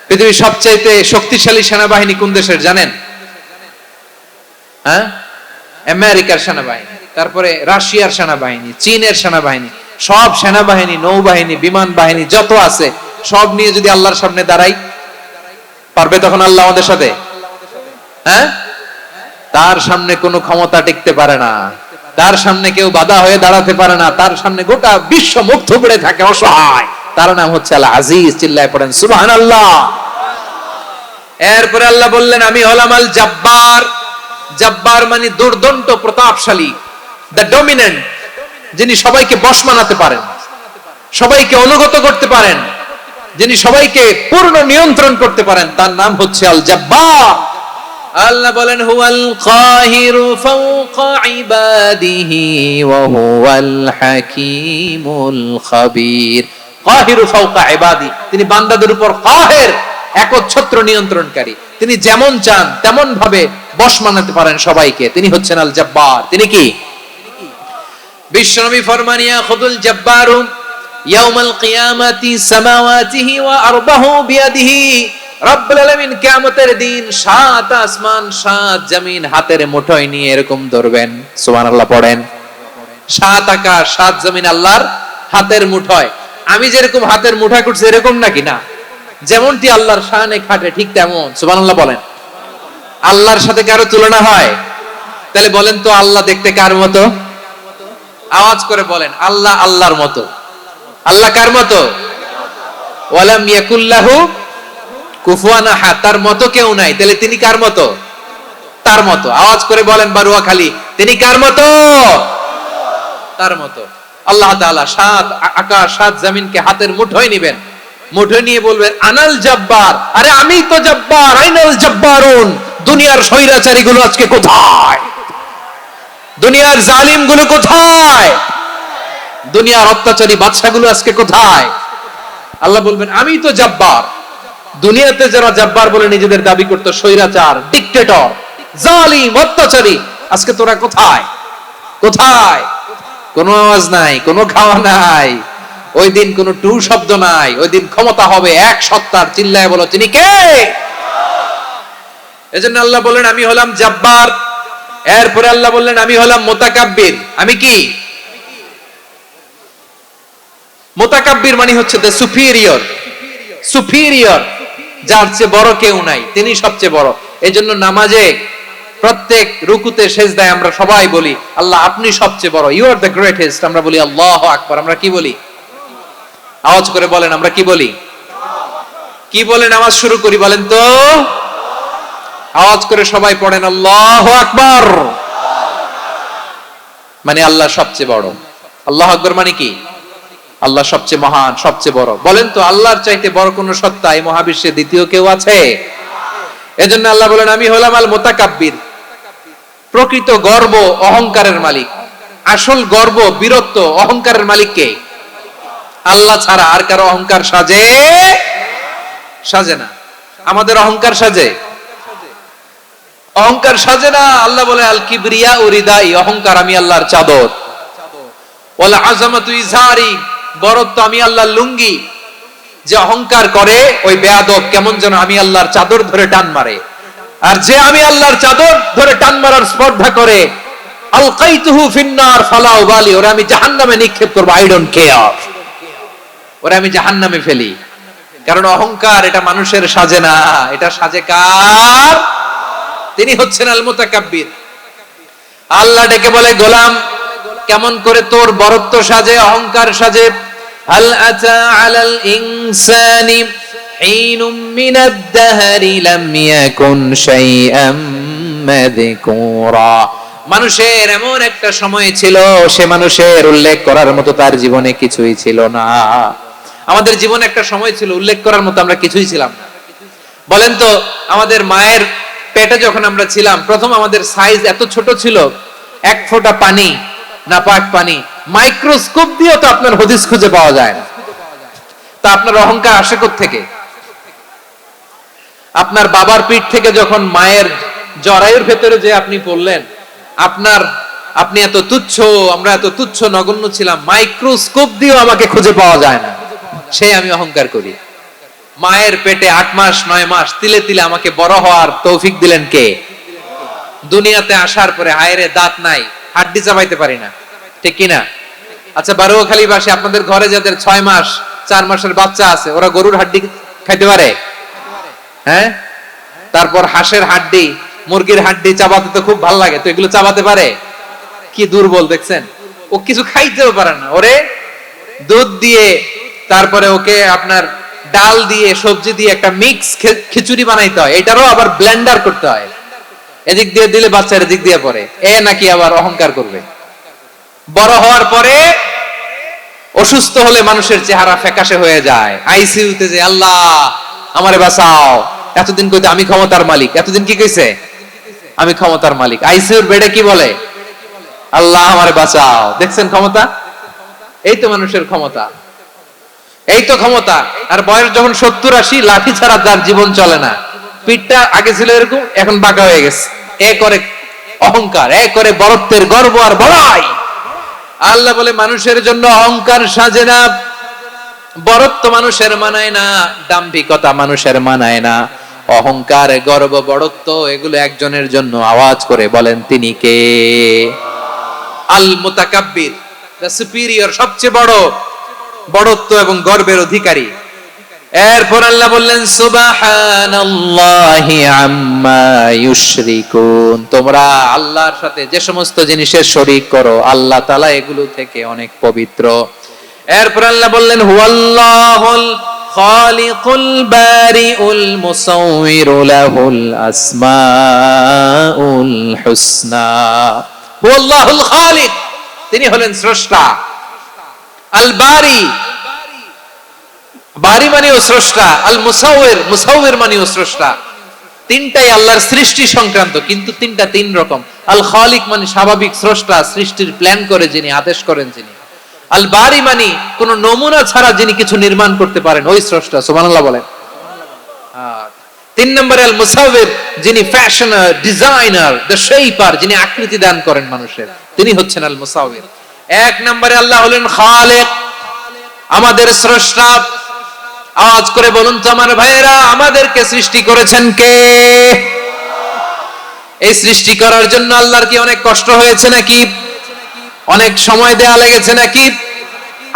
পৃথিবীর সবচাইতে শক্তিশালী সেনাবাহিনী কোন দেশের জানেন? হ্যাঁ, আমেরিকার সেনাবাহিনী, তারপরে রাশিয়ার সেনাবাহিনী, চীনের সেনাবাহিনী, সব সেনাবাহিনী, নৌবাহিনী, বিমান বাহিনী যত আছে সব নিয়ে যদি আল্লাহর সামনে দাঁড়াই, পারবে তখন আল্লাহ আমাদের সাথে? হ্যাঁ, তার সামনে কোনো ক্ষমতা টিকতে পারে না, তার সামনে কেউ বাধা হয়ে দাঁড়াতে পারে না, তার সামনে গোটা বিশ্ব মুখ থুবড়ে থাকে অসহায়। তার নাম হচ্ছে আল আজিজ। চিল্লায় পড়েন সুবহানাল্লাহ। এরপরে আল্লাহ বললেন আমি হলাম আল জব্বার। জব্বার মানে দুর্দন্ত প্রতাপশালী, দ্য ডমিনেন্ট, যিনি সবাইকে বশ মানাতে পারেন, সবাইকে অনুগত করতে পারেন, যিনি সবাইকে পূর্ণ নিয়ন্ত্রণ করতে পারেন, তার নাম হচ্ছে আল জব্বার। আল্লাহ বলেন হুয়াল কাহিরু ফাওকা ইবাদিহি ওয়া হুয়াল হাকীমুল খাবীর। কাহিরু ফাওকা ইবাদি, তিনি বান্দাদের উপর কাহের, একচ্ছত্র নিয়ন্ত্রণকারী। তিনি যেমন চান তেমন ভাবে বশ মানাতে পারেন সবাইকে। তিনি হচ্ছেন আল জব্বার। তিনি কি? বিশ্বনবী ফরমান ইয়াখুদুল জব্বারু ইয়াউমাল কিয়ামাতি সামাওয়াতিহি ওয়া আরবাহু বিয়াদিহি। রব্বুল আলামিন কিয়ামতের দিন 7 আসমান 7 জমিন হাতের মুঠোয় নিয়ে এরকম ধরবেন। সুবহানাল্লাহ পড়েন। 7 আকাশ 7 জমিন আল্লাহর হাতের মুঠোয়। আমি যেরকম হাতের মুঠা করছি এরকম নাকি? না, যেমনটি আল্লাহর শানে খাটে ঠিক তেমন। সুবহানাল্লাহ বলেন। আল্লাহর সাথে কারো তুলনা হয়? তাহলে বলেন তো আল্লাহ দেখতে কার মতো? আওয়াজ করে বলেন আল্লাহ আল্লাহর মতো। আল্লাহ কার মতো? ওয়ালাম ইয়াকুল্লাহু কুফুয়ান আহাদ, তার মতো কেউ নাই। তাহলে তিনি কার মতো? তার মতো। আওয়াজ করে বলেন বারুয়াখালী, তিনি কার মতো? তার মতো। আল্লাহ তাআলা 7 আকাশ 7 জমিনকে হাতের মুঠোয় নেবেন, মুঠোয় নিয়ে বলবেন আনাল জব্বার। আরে আমি তো জব্বার। আইনাল জব্বারুন। দুনিয়ার স্বৈরাচারী গুলো আজকে কোথায়? দুনিয়ার জালিম গুলো কোথায়? দুনিয়ার অত্যাচারী বাদশা গুলো আজকে কোথায়? আল্লাহ বলবেন আমি তো জব্বার। দুনিয়াতে যারা জব্বার বলে নিজেদের দাবি করত, স্বৈরাচার, ডিক্টেটর, জালিম, অত্যাচারী, আজকে তোরা কোথায়? কোথায়? কোনো আওয়াজ নাই, কোনো খাওয়া নাই, ওই দিন কোনো টু শব্দ নাই। ওই দিন ক্ষমতা হবে এক সত্তার। চিল্লায় বলো তিনি কে? এজন্য আল্লাহ বললেন আমি হলাম জব্বার। এরপরে আল্লাহ বললেন আমি হলাম মুতাকাব্বির। আমি কি? মুতাকাব্বির মানে হচ্ছে দ্য সুপিরিয়র। সুপিরিয়র, যার চেয়ে বড় কেউ নাই, তিনি সবচেয়ে বড়। এজন্য নামাজে প্রত্যেক রুকুতে সেজদায় আমরা সবাই বলি আল্লাহ আপনি সবচেয়ে বড়, ইউ আর দ্য গ্রেটেস্ট। আমরা বলি আল্লাহু আকবার। আমরা কি বলি? আওয়াজ করে বলেন আমরা কি বলি? কি বলে নামাজ শুরু করি বলেন তো? আওয়াজ করে সবাই পড়েন আল্লাহু আকবার। মানে আল্লাহ সবচেয়ে বড়। আল্লাহু আকবার মানে কি? আল্লাহ সবচেয়ে মহান, সবচেয়ে বড়। বলেন তো আল্লাহর চাইতে বড় কোন সত্তা এই মহাবিশ্বে দ্বিতীয় কেউ আছে? এজন্য আল্লাহ বলেন আমি হলাম আল মুতাকাব্বির। প্রকৃত গর্ব অহংকারের মালিক। আসল গর্ব, বীরত্ব, অহংকারের মালিক কে? আল্লাহ ছাড়া আর কারো অহংকার সাজে? সাজে না। আমাদের অহংকার সাজে? অহংকার সাজে না। আল্লাহ বলে আল কিবরিয়া উরিদাই, অহংকার আমি আল্লাহর চাদর। ওয়াল আযামাতু ইজারি, বরত্ব আমি আল্লাহর লুঙ্গি। যে অহংকার করে ওই বেয়াদব কেমন যেন আমি আল্লাহর চাদর ধরে টান মারে। আর যে আমি আল্লাহর চাদর ধরে টান মারার স্পর্ধা করে আলকাইতুহু ফিন্নার ফালা উবালি, ওরে আমি জাহান্নামে নিক্ষেপ করব, আই ডোন্ট কেয়ার, ওরে আমি জাহান্নামে ফেলি। কারণ অহংকার এটা মানুষের সাজে না, এটা সাজে কার? তিনি হচ্ছেন আল মুতাকাব্বির। আল্লাহ ডেকে বলে গোলাম কেমন করে তোর বরত্ব সাজে, অহংকার সাজে? হাল আতা আলাল ইনসানি হিনুম মিনাদ দাহরি লাম ইয়াকুন শাইআম মাযকুরা। মানুষের এমন একটা সময় ছিল, সে মানুষের উল্লেখ করার মতো তার জীবনে কিছুই ছিল না। আমাদের জীবনে একটা সময় ছিল উল্লেখ করার মতো আমরা কিছুই ছিলাম না। বলেন তো আমাদের মায়ের পেটে যখন আমরা ছিলাম, প্রথম আমাদের সাইজ এত ছোট ছিল, এক ফোঁটা পানি, নাপাক পানি, মাইক্রোস্কোপ দিয়েও তো আপনার হদিস খুঁজে পাওয়া যায় না। তা আপনার অহংকার আসে কোত্থেকে? আপনার বাবার পিঠ থেকে যখন মায়ের জরায়ুর ভেতরে যে আপনি পড়লেন, আপনি এত তুচ্ছ, আমরা এত তুচ্ছ নগণ্য ছিলাম, মাইক্রোস্কোপ দিয়েও আমাকে খুঁজে পাওয়া যায় না। সে আমি অহংকার করি। মায়ের পেটে 8 মাস 9 মাস তিলে তিলে আমাকে বড় হওয়ার তৌফিক দিলেন কে? দুনিয়াতে আসার পরে হায়রে দাঁত নাই, হাড্ডি চাবাইতে পারি না, ঠিক কিনা? আচ্ছা বারোখালী বাসী আপনাদের ঘরে যাদের 6 মাস 4 মাসের বাচ্চা আছে, ওরা গরুর হাড্ডি খাইতে পারে? হ্যাঁ। তারপর হাঁসের হাড্ডি, মুরগির হাড্ডি চাবাতে তো খুব ভালো লাগে, তো এগুলো চাবাতে পারে? কি দুর্বল দেখছেন, ও কিছু খাইতেও পারে না। ওরে দুধ দিয়ে, তারপরে ওকে আপনার ডাল দিয়ে সবজি দিয়ে একটা মিক্স খিচুড়ি বানাইতে হয়, এটারও আবার ব্লেন্ডার করতে হয়, এদিক দিয়ে দিলে বাচ্চার এদিক দিয়ে পড়ে। এ নাকি আবার অহংকার করবে। বড় হওয়ার পরে অসুস্থ হলে মানুষের চেহারা ফ্যাকাশে হয়ে যায়, আইসিইউতে যে আল্লাহ আমারে বাঁচাও, এতদিন কইতে আমি ক্ষমতার মালিক, এতদিন কি কইছে আমি ক্ষমতার মালিক, আইসিইউর বেডে কি বলে আল্লাহ আমারে বাঁচাও। দেখছেন ক্ষমতা, এই তো মানুষের ক্ষমতা, এই তো ক্ষমতা। আর বয়স যখন 70-80, লাঠি ছাড়া তার জীবন চলে না। পিঠটা আগে ছিল এরকম, এখন বাঁকা হয়ে গেছে। এ করে অহংকার, এ করে বড়ত্বের গর্ব আর বড়াই। আল্লাহ বলে মানুষের জন্য অহংকার সাজে না, বড়ত্ব মানুষের মানায় না, দাম্ভিকতা মানুষের মানায় না। অহংকার, গর্ব, বড়ত্ব এগুলো একজনের জন্য। আওয়াজ করে বলেন তিনি কে? আল মুতাকাব্বির, দ্য সুপিরিয়র, সবচেয়ে বড় বড়ত্ব এবং গর্বের অধিকারী। এরপর আল্লাহ বললেন সুবহানাল্লাহি আম্মা ইউশরিকুন, তোমরা আল্লাহর সাথে যে সমস্ত জিনিসের শরীক করো আল্লাহ তাআলা এগুলো থেকে অনেক পবিত্র। এরপর আল্লাহ বললেন হুয়াল্লাহুল খালিকুল বারিউল মুসাউউইরু লাহুল আসমাউল হুসনা। হুয়াল্লাহুল খালিক, তিনি হলেন স্রষ্টা। আল বারি, বারি মানেও স্রষ্টা। আল মুসাউইর, মুসাউইর মানেও স্রষ্টা। তিনটাই আল্লাহর সৃষ্টি সংক্রান্ত, কিন্তু তিনটা তিন রকম। আল খালিক মানে স্বাভাবিক স্রষ্টা, সৃষ্টির প্ল্যান করে যিনি, আদেশ করেন যিনি। আল বারি মানে কোন নমুনা ছাড়া যিনি কিছু নির্মাণ করতে পারেন, ওই স্রষ্টা। সুবহানাল্লাহ বলেন। তিন নম্বরে আল মুসাউইর, যিনি ফ্যাশনার, ডিজাইনার, দ্য শেপার, যিনি আকৃতি দান করেন মানুষের, তিনি হচ্ছেন আল মুসাউইর। এক নম্বরে আল্লাহ হলেন খালিক, আমাদের স্রষ্টা। আওয়াজ করে বলুন তো আমার ভাইয়েরা, আমাদেরকে সৃষ্টি করেছেন কে? এই সৃষ্টি করার জন্য আল্লাহর কি অনেক কষ্ট হয়েছে নাকি? অনেক সময় দেয়া লেগেছে নাকি?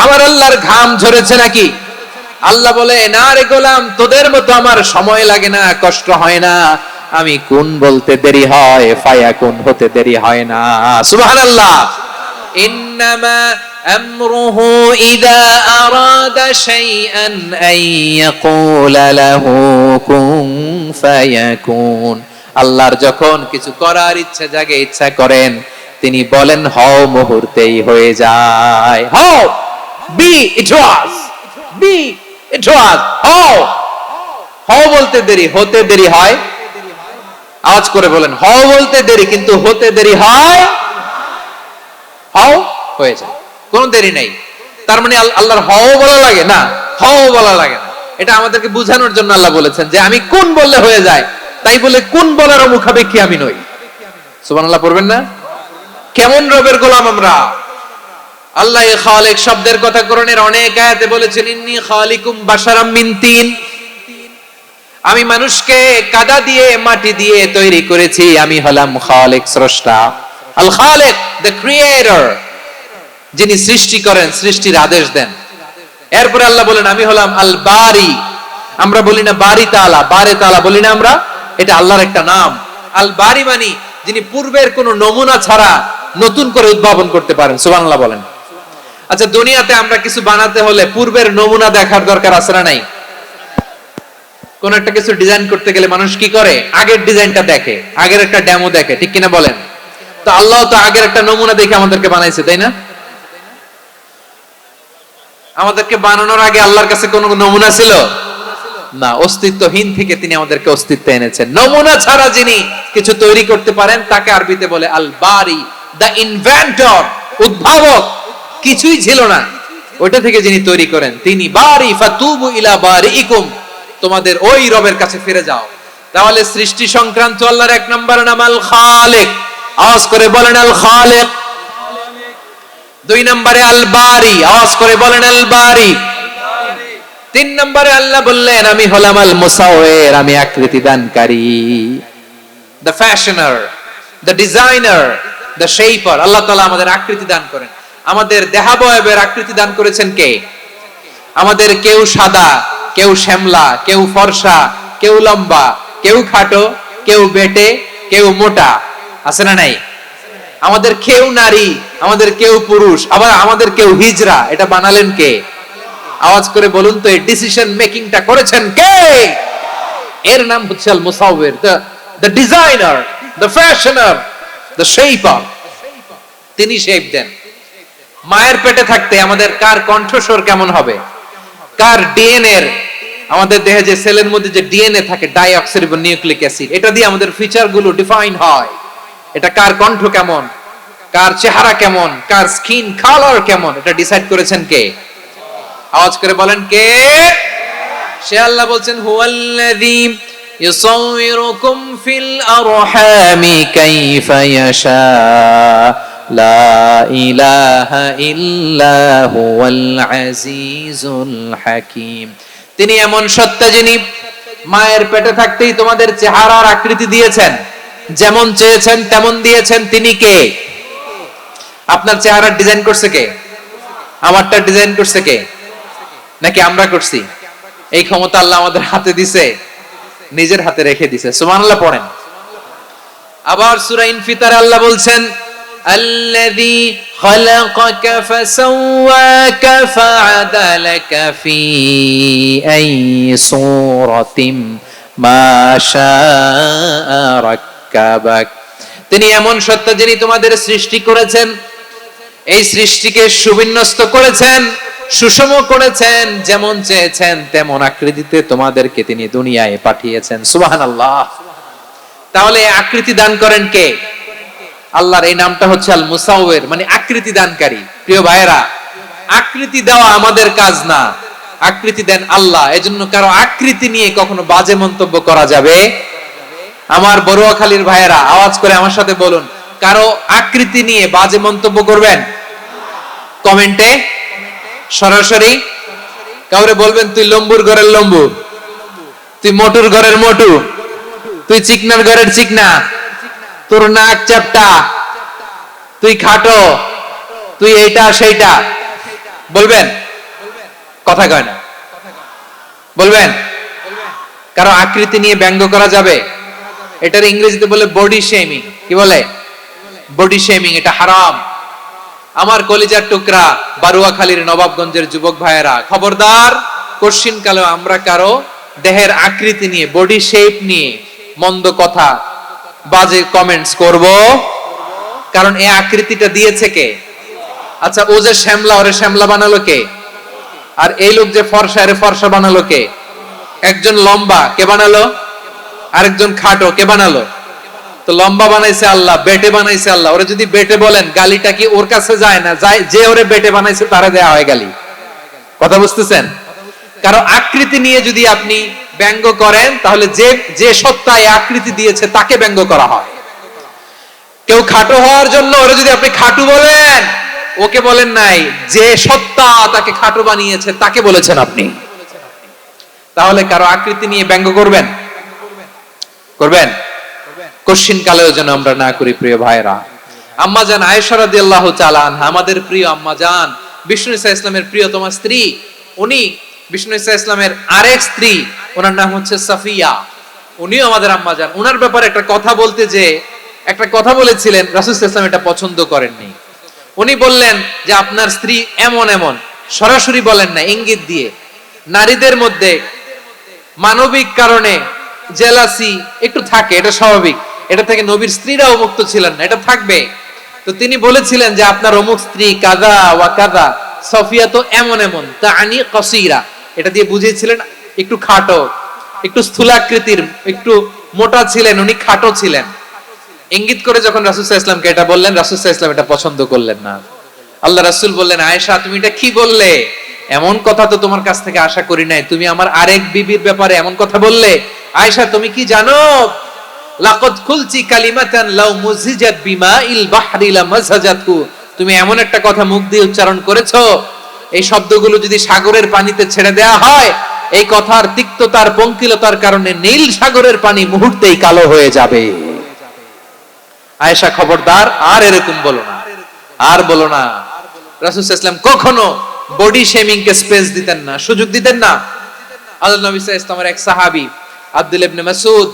আমার আল্লাহর ঘাম ঝরেছে নাকি? আল্লাহ বলে না রে গোলাম, তোদের মতো আমার সময় লাগে না, কষ্ট হয় না। আমি কোন বলতে দেরি হয়, ফায়াকুন হতে দেরি হয় না। সুবহানাল্লাহ। ইন্নামা আমরুহু ইযা আরাদা শাইআন আন ইয়াকুলা লাহু কুন ফায়াকুন। আল্লাহর যখন কিছু করার ইচ্ছা জাগে, ইচ্ছা করেন, তিনি বলেন হও, মুহূর্তেই হয়ে যায়। হও, বি ইট ওয়াজ, বি ইট ওয়াজ। হও, হও বলতে দেরি, হতে দেরি হয়। আওয়াজ করে বলেন, হও বলতে দেরি, কিন্তু হতে দেরি হয়। হও হয়ে যায়, কোনো দেরি নাই। তার মানে আল্লাহর হও বলা লাগে না, হও বলা লাগে না। এটা আমাদেরকে বোঝানোর জন্য আল্লাহ বলেছেন যে আমি কোন বললে হয়ে যায়, তাই বলে কোন বলার মুখাপেক্ষী আমি নই। সুবহানাল্লাহ পড়বেন না? কেমন রবের গোলাম আমরা। আল্লাহ খালিক শব্দের কথা কোরআনের অনেক আয়াতে বলেছেন, ইন্নী খালিকুম বাশারাম মিন তিন, আমি মানুষকে কাদা দিয়ে মাটি দিয়ে তৈরি করেছি, আমি হলাম খালিক স্রষ্টা। আল খালিক, দ্য ক্রিয়েটর, যিনি সৃষ্টি করেন, সৃষ্টির আদেশ দেন। এরপরে আল্লাহ বলেন আমি হলাম আল বারি। আমরা বলি না বারি তাআলা, বারে তাআলা বলি না আমরা, এটা আল্লাহর একটা নাম। আল বারি মানে যিনি পূর্বের কোন নমুনা ছাড়া নতুন করে উদ্ভাবন করতে পারেন। সুবহানাল্লাহ বলেন। আচ্ছা, দুনিয়াতে আমরা কিছু বানাতে হলে পূর্বের নমুনা দেখার দরকার আছে না নাই? কোন একটা কিছু ডিজাইন করতে গেলে মানুষ কি করে? আগের ডিজাইনটা দেখে, আগের একটা ডেমো দেখে, ঠিক কিনা বলেন? তো আল্লাহ তো আগের একটা নমুনা দেখে আমাদেরকে বানাইছে, তাই না? আমাদেরকে বানানোর আগে আল্লাহর কাছে কোনো নমুনা ছিল না, অস্তিত্বহীন থেকে তিনি আমাদেরকে অস্তিত্বে এনেছেন। নমুনা ছাড়া যিনি কিছু তৈরি করতে পারেন তাকে আরবিতে বলে আল বারি, দ্য ইনভেন্টর, উদ্ভাবক। কিছুই ছিল না, ওইটা থেকে যিনি তৈরি করেন তিনি বারি। ফাতুবু ইলা বারিইকুম, তোমাদের ওই রবের কাছে ফিরে যাও। তাহলে সৃষ্টি সংক্রান্ত আল্লাহর এক নম্বর নাম আল খালিক। আওয়াজ করে বলেন আল খালিক। দুই নম্বরে আল বারি। আওয়াজ করে বলেন আল বারি। তিন নম্বরে আল্লাহ বললেন আমি হলাম আল মুসাওয়ির, আমি আকৃতি দানকারী, the fashioner, the designer, the shaper. আল্লাহ তাআলা আমাদের আকৃতি দান করেন। আমাদের দেহাবয়বের আকৃতি দান করেছেন কে? আমাদের কেউ সাদা, কেউ শ্যামলা, কেউ ফর্সা, কেউ লম্বা, কেউ খাটো, কেউ বেটে, কেউ মোটা, আছে না নাই? আমাদের কেউ নারী, আমাদের কেউ পুরুষ, আবার আমাদের কেউ হিজড়া। এটা বানালেন কে? আওয়াজ করে বলুন তো, এই ডিসিশন মেকিংটা করেছেন কে? এর নাম হচ্ছে আল মুসাওয়ির, the designer, the fashioner, the shaper. তিনি শেপ দেন। মায়ের পেটে থাকতে আমাদের কার কণ্ঠস্বর কেমন হবে, কার ডিএনএ, আমাদের দেহে যে সেলের মধ্যে যে ডিএনএ থাকে, ডাইঅক্সিরিবো নিউক্লিক অ্যাসিড, এটা দিয়ে আমাদের ফিচার গুলো ডিফাইন হয়। এটা কার কণ্ঠ কেমন, কার চেহারা কেমন, কার স্কিন কালার কেমন, এটা ডিসাইড করেছেন কে? আওয়াজ করে বলেন কে? সে আল্লাহ বলছেন হুয়াল্লাযী ইউসাউয়িরুকুম ফিল আরহামি কাইফা ইয়াশা লা ইলাহা ইল্লা হুয়াল আজিজুল হাকীম। তিনি এমন সত্তা যিনি মায়ের পেটে থাকতেই তোমাদের চেহারার আকৃতি দিয়েছেন, যেমন চেয়েছেন তেমন দিয়েছেন। তিনি কে? আপনার চেহারার ডিজাইন করছে কে? আমারটা ডিজাইন করছে কে? নাকি আমরা করছি? এই ক্ষমতা আল্লাহ আমাদের হাতে দিছে, নিজের হাতে রেখে দিছে। সুবহানাল্লাহ পড়েন। আবার সূরা ইনফিতারে আল্লাহ বলছেন আল্লাযী খালাকাকা ফাসাওয়াকা ফাআদালাকা ফি আইয়ি সূরাতিন মা শাআ রাক্কাবাক। তিনি এমন সত্তা যিনি তোমাদের সৃষ্টি করেছেন, এই সৃষ্টিকে সুবিন্যস্ত করেছেন, সুষম করেছেন, যেমন চেয়েছেন তেমন আকৃতিতে তোমাদেরকে তিনি দুনিয়ায় পাঠিয়েছেন। সুবহানাল্লাহ। তাহলে আকৃতি দান করেন কে? আল্লাহর এই নামটা হচ্ছে আল মুসাওয়ির, মানে আকৃতি দানকারী। প্রিয় ভাইয়েরা, আকৃতি দেওয়া আমাদের কাজ না, আকৃতি দেন আল্লাহ। এজন্য কারো আকৃতি নিয়ে কখনো বাজে মন্তব্য করা যাবে? আমার বড়ুয়াখালীর ভাইয়েরা আওয়াজ করে আমার সাথে বলুন, কারো আকৃতি নিয়ে বাজে মন্তব্য করবেন? কমেন্টে সরাসরি কাউরে বলবেন তুই লম্বুর ঘরের লম্বু, তুই মোটুর ঘরের মোটু, তুই চিকনার ঘরের চিকনা, তোর নাক চাপটা, তুই খাটো, তুই এইটা সেইটা বলবেন? কথা কয় না, বলবেন? কারো আকৃতি নিয়ে ব্যঙ্গ করা যাবে? এটার ইংরেজিতে বলে বডি শেমিং। কি বলে? Body shaming. এটা হারাম। আমার কলিজার টুকরা বারুয়াখালীর নবাবগঞ্জের যুবক ভাইয়েরা, খবরদার, কোশ্চিন কালেও আমরা কারো দেহের আকৃতি নিয়ে, বডি শেপ নিয়ে মন্দ কথা, বাজে কমেন্টস করব? কারণ এই আকৃতিটা দিয়েছে কে? আচ্ছা, ও যে শ্যামলা, ওরে শ্যামলা বানালো কে? আর এই লোক যে ফর্সা, এর ফর্সা বানালো কে? একজন লম্বা, কে বানালো? আরেকজন খাটো, কে বানালো? তো লম্বা বানাইছে আল্লাহ, বেটে বানাইছে আল্লাহ। ওরে যদি বেটে বলেন, গালিটা কি ওর কাছে যায় না? যায়। যে ওরে বেটে বানাইছে তারে দেয়া হয় গালি। কথা বুঝতেছেন? কারো আকৃতি নিয়ে যদি আপনি ব্যঙ্গ করেন, তাহলে যে যে সত্তা এই আকৃতি দিয়েছে তাকে ব্যঙ্গ করা হয়। কেউ খাটো হওয়ার জন্য ওরে যদি আপনি খাটু বলেন, ওকে বলেন নাই, যে সত্তা তাকে খাটো বানিয়েছে তাকে বলেছেন আপনি। তাহলে কারো আকৃতি নিয়ে ব্যঙ্গ করবেন? করবেন? কোশ্চিন কালেও যেন আমরা না করি। প্রিয় ভাইরা, আম্মা জান আয়েশা রাদিয়াল্লাহু তাআলা আনহা, আমাদের প্রিয় আম্মা জান, বিষ্ণু ঈসা ইসলামের প্রিয়তমা স্ত্রী, উনি বিষ্ণু ঈসা ইসলামের আরেক স্ত্রী, ওনার নাম হচ্ছে সাফিয়া, উনিও আমাদের আম্মা জান। ওনার ব্যাপারে একটা কথা বলতে যে একটা কথা বলেছিলেন, রাসূল সাল্লাল্লাহু আলাইহি ওয়াসাল্লাম এটা পছন্দ করেননি। উনি বললেন যে আপনার স্ত্রী এমন এমন, সরাসরি বলেন না, ইঙ্গিত দিয়ে। নারীদের মধ্যে মানবিক কারণে জেলাসি একটু থাকে, এটা স্বাভাবিক। এটা থেকে নবীর স্ত্রীরাও মুক্ত ছিলেন না, এটা থাকবে। তো তিনি বলেছিলেন যে আপনার অমুক স্ত্রী কাদা ওয়া কাদা, সফিয়া তো এমন এমন, তা আনি কসিরা, এটা দিয়ে বুঝিয়েছিলেন একটু খাটো, একটু স্থূলাকৃতির, একটু মোটা ছিলেন, উনি খাটো ছিলেন। ইঙ্গিত করে যখন রাসূল সাল্লাল্লাহু আলাইহি ওয়াসাল্লামকে এটা বললেন, রাসূল সাল্লাল্লাহু আলাইহি ওয়াসাল্লাম এটা পছন্দ করলেন না। আল্লাহ রাসূল বললেন, আয়েশা তুমি এটা কি বললে? এমন কথা তো তোমার কাছ থেকে আশা করি নাই। তুমি আমার আরেক বিবির ব্যাপারে এমন কথা বললে। আয়েশা তুমি কি জানো, লাকাদ কুলতি কালিমাতান লাউ মুজিজাত বিমাইল বাহরি লামাজাজাতু, তুমি এমন একটা কথা মুখ দিয়ে উচ্চারণ করেছো, এই শব্দগুলো যদি সাগরের পানিতে ছেড়ে দেওয়া হয়, এই কথার তিক্ততার পঙ্কিলতার কারণে নীল সাগরের পানি মুহূর্তেই কালো হয়ে যাবে। আয়েশা খবরদার, আর এরকম বলো না, আর বলো না। রাসূল সাল্লাল্লাহু আলাইহি ওয়াসাল্লাম কখনো বডি শেমিং কে স্পেস দিতেন না, সুযোগ দিতেন না। আল্লাহ নবী সাল্লাল্লাহু আলাইহি ওয়াসাল্লামের এক সাহাবী আব্দুল্লাহ ইবনে মাসউদ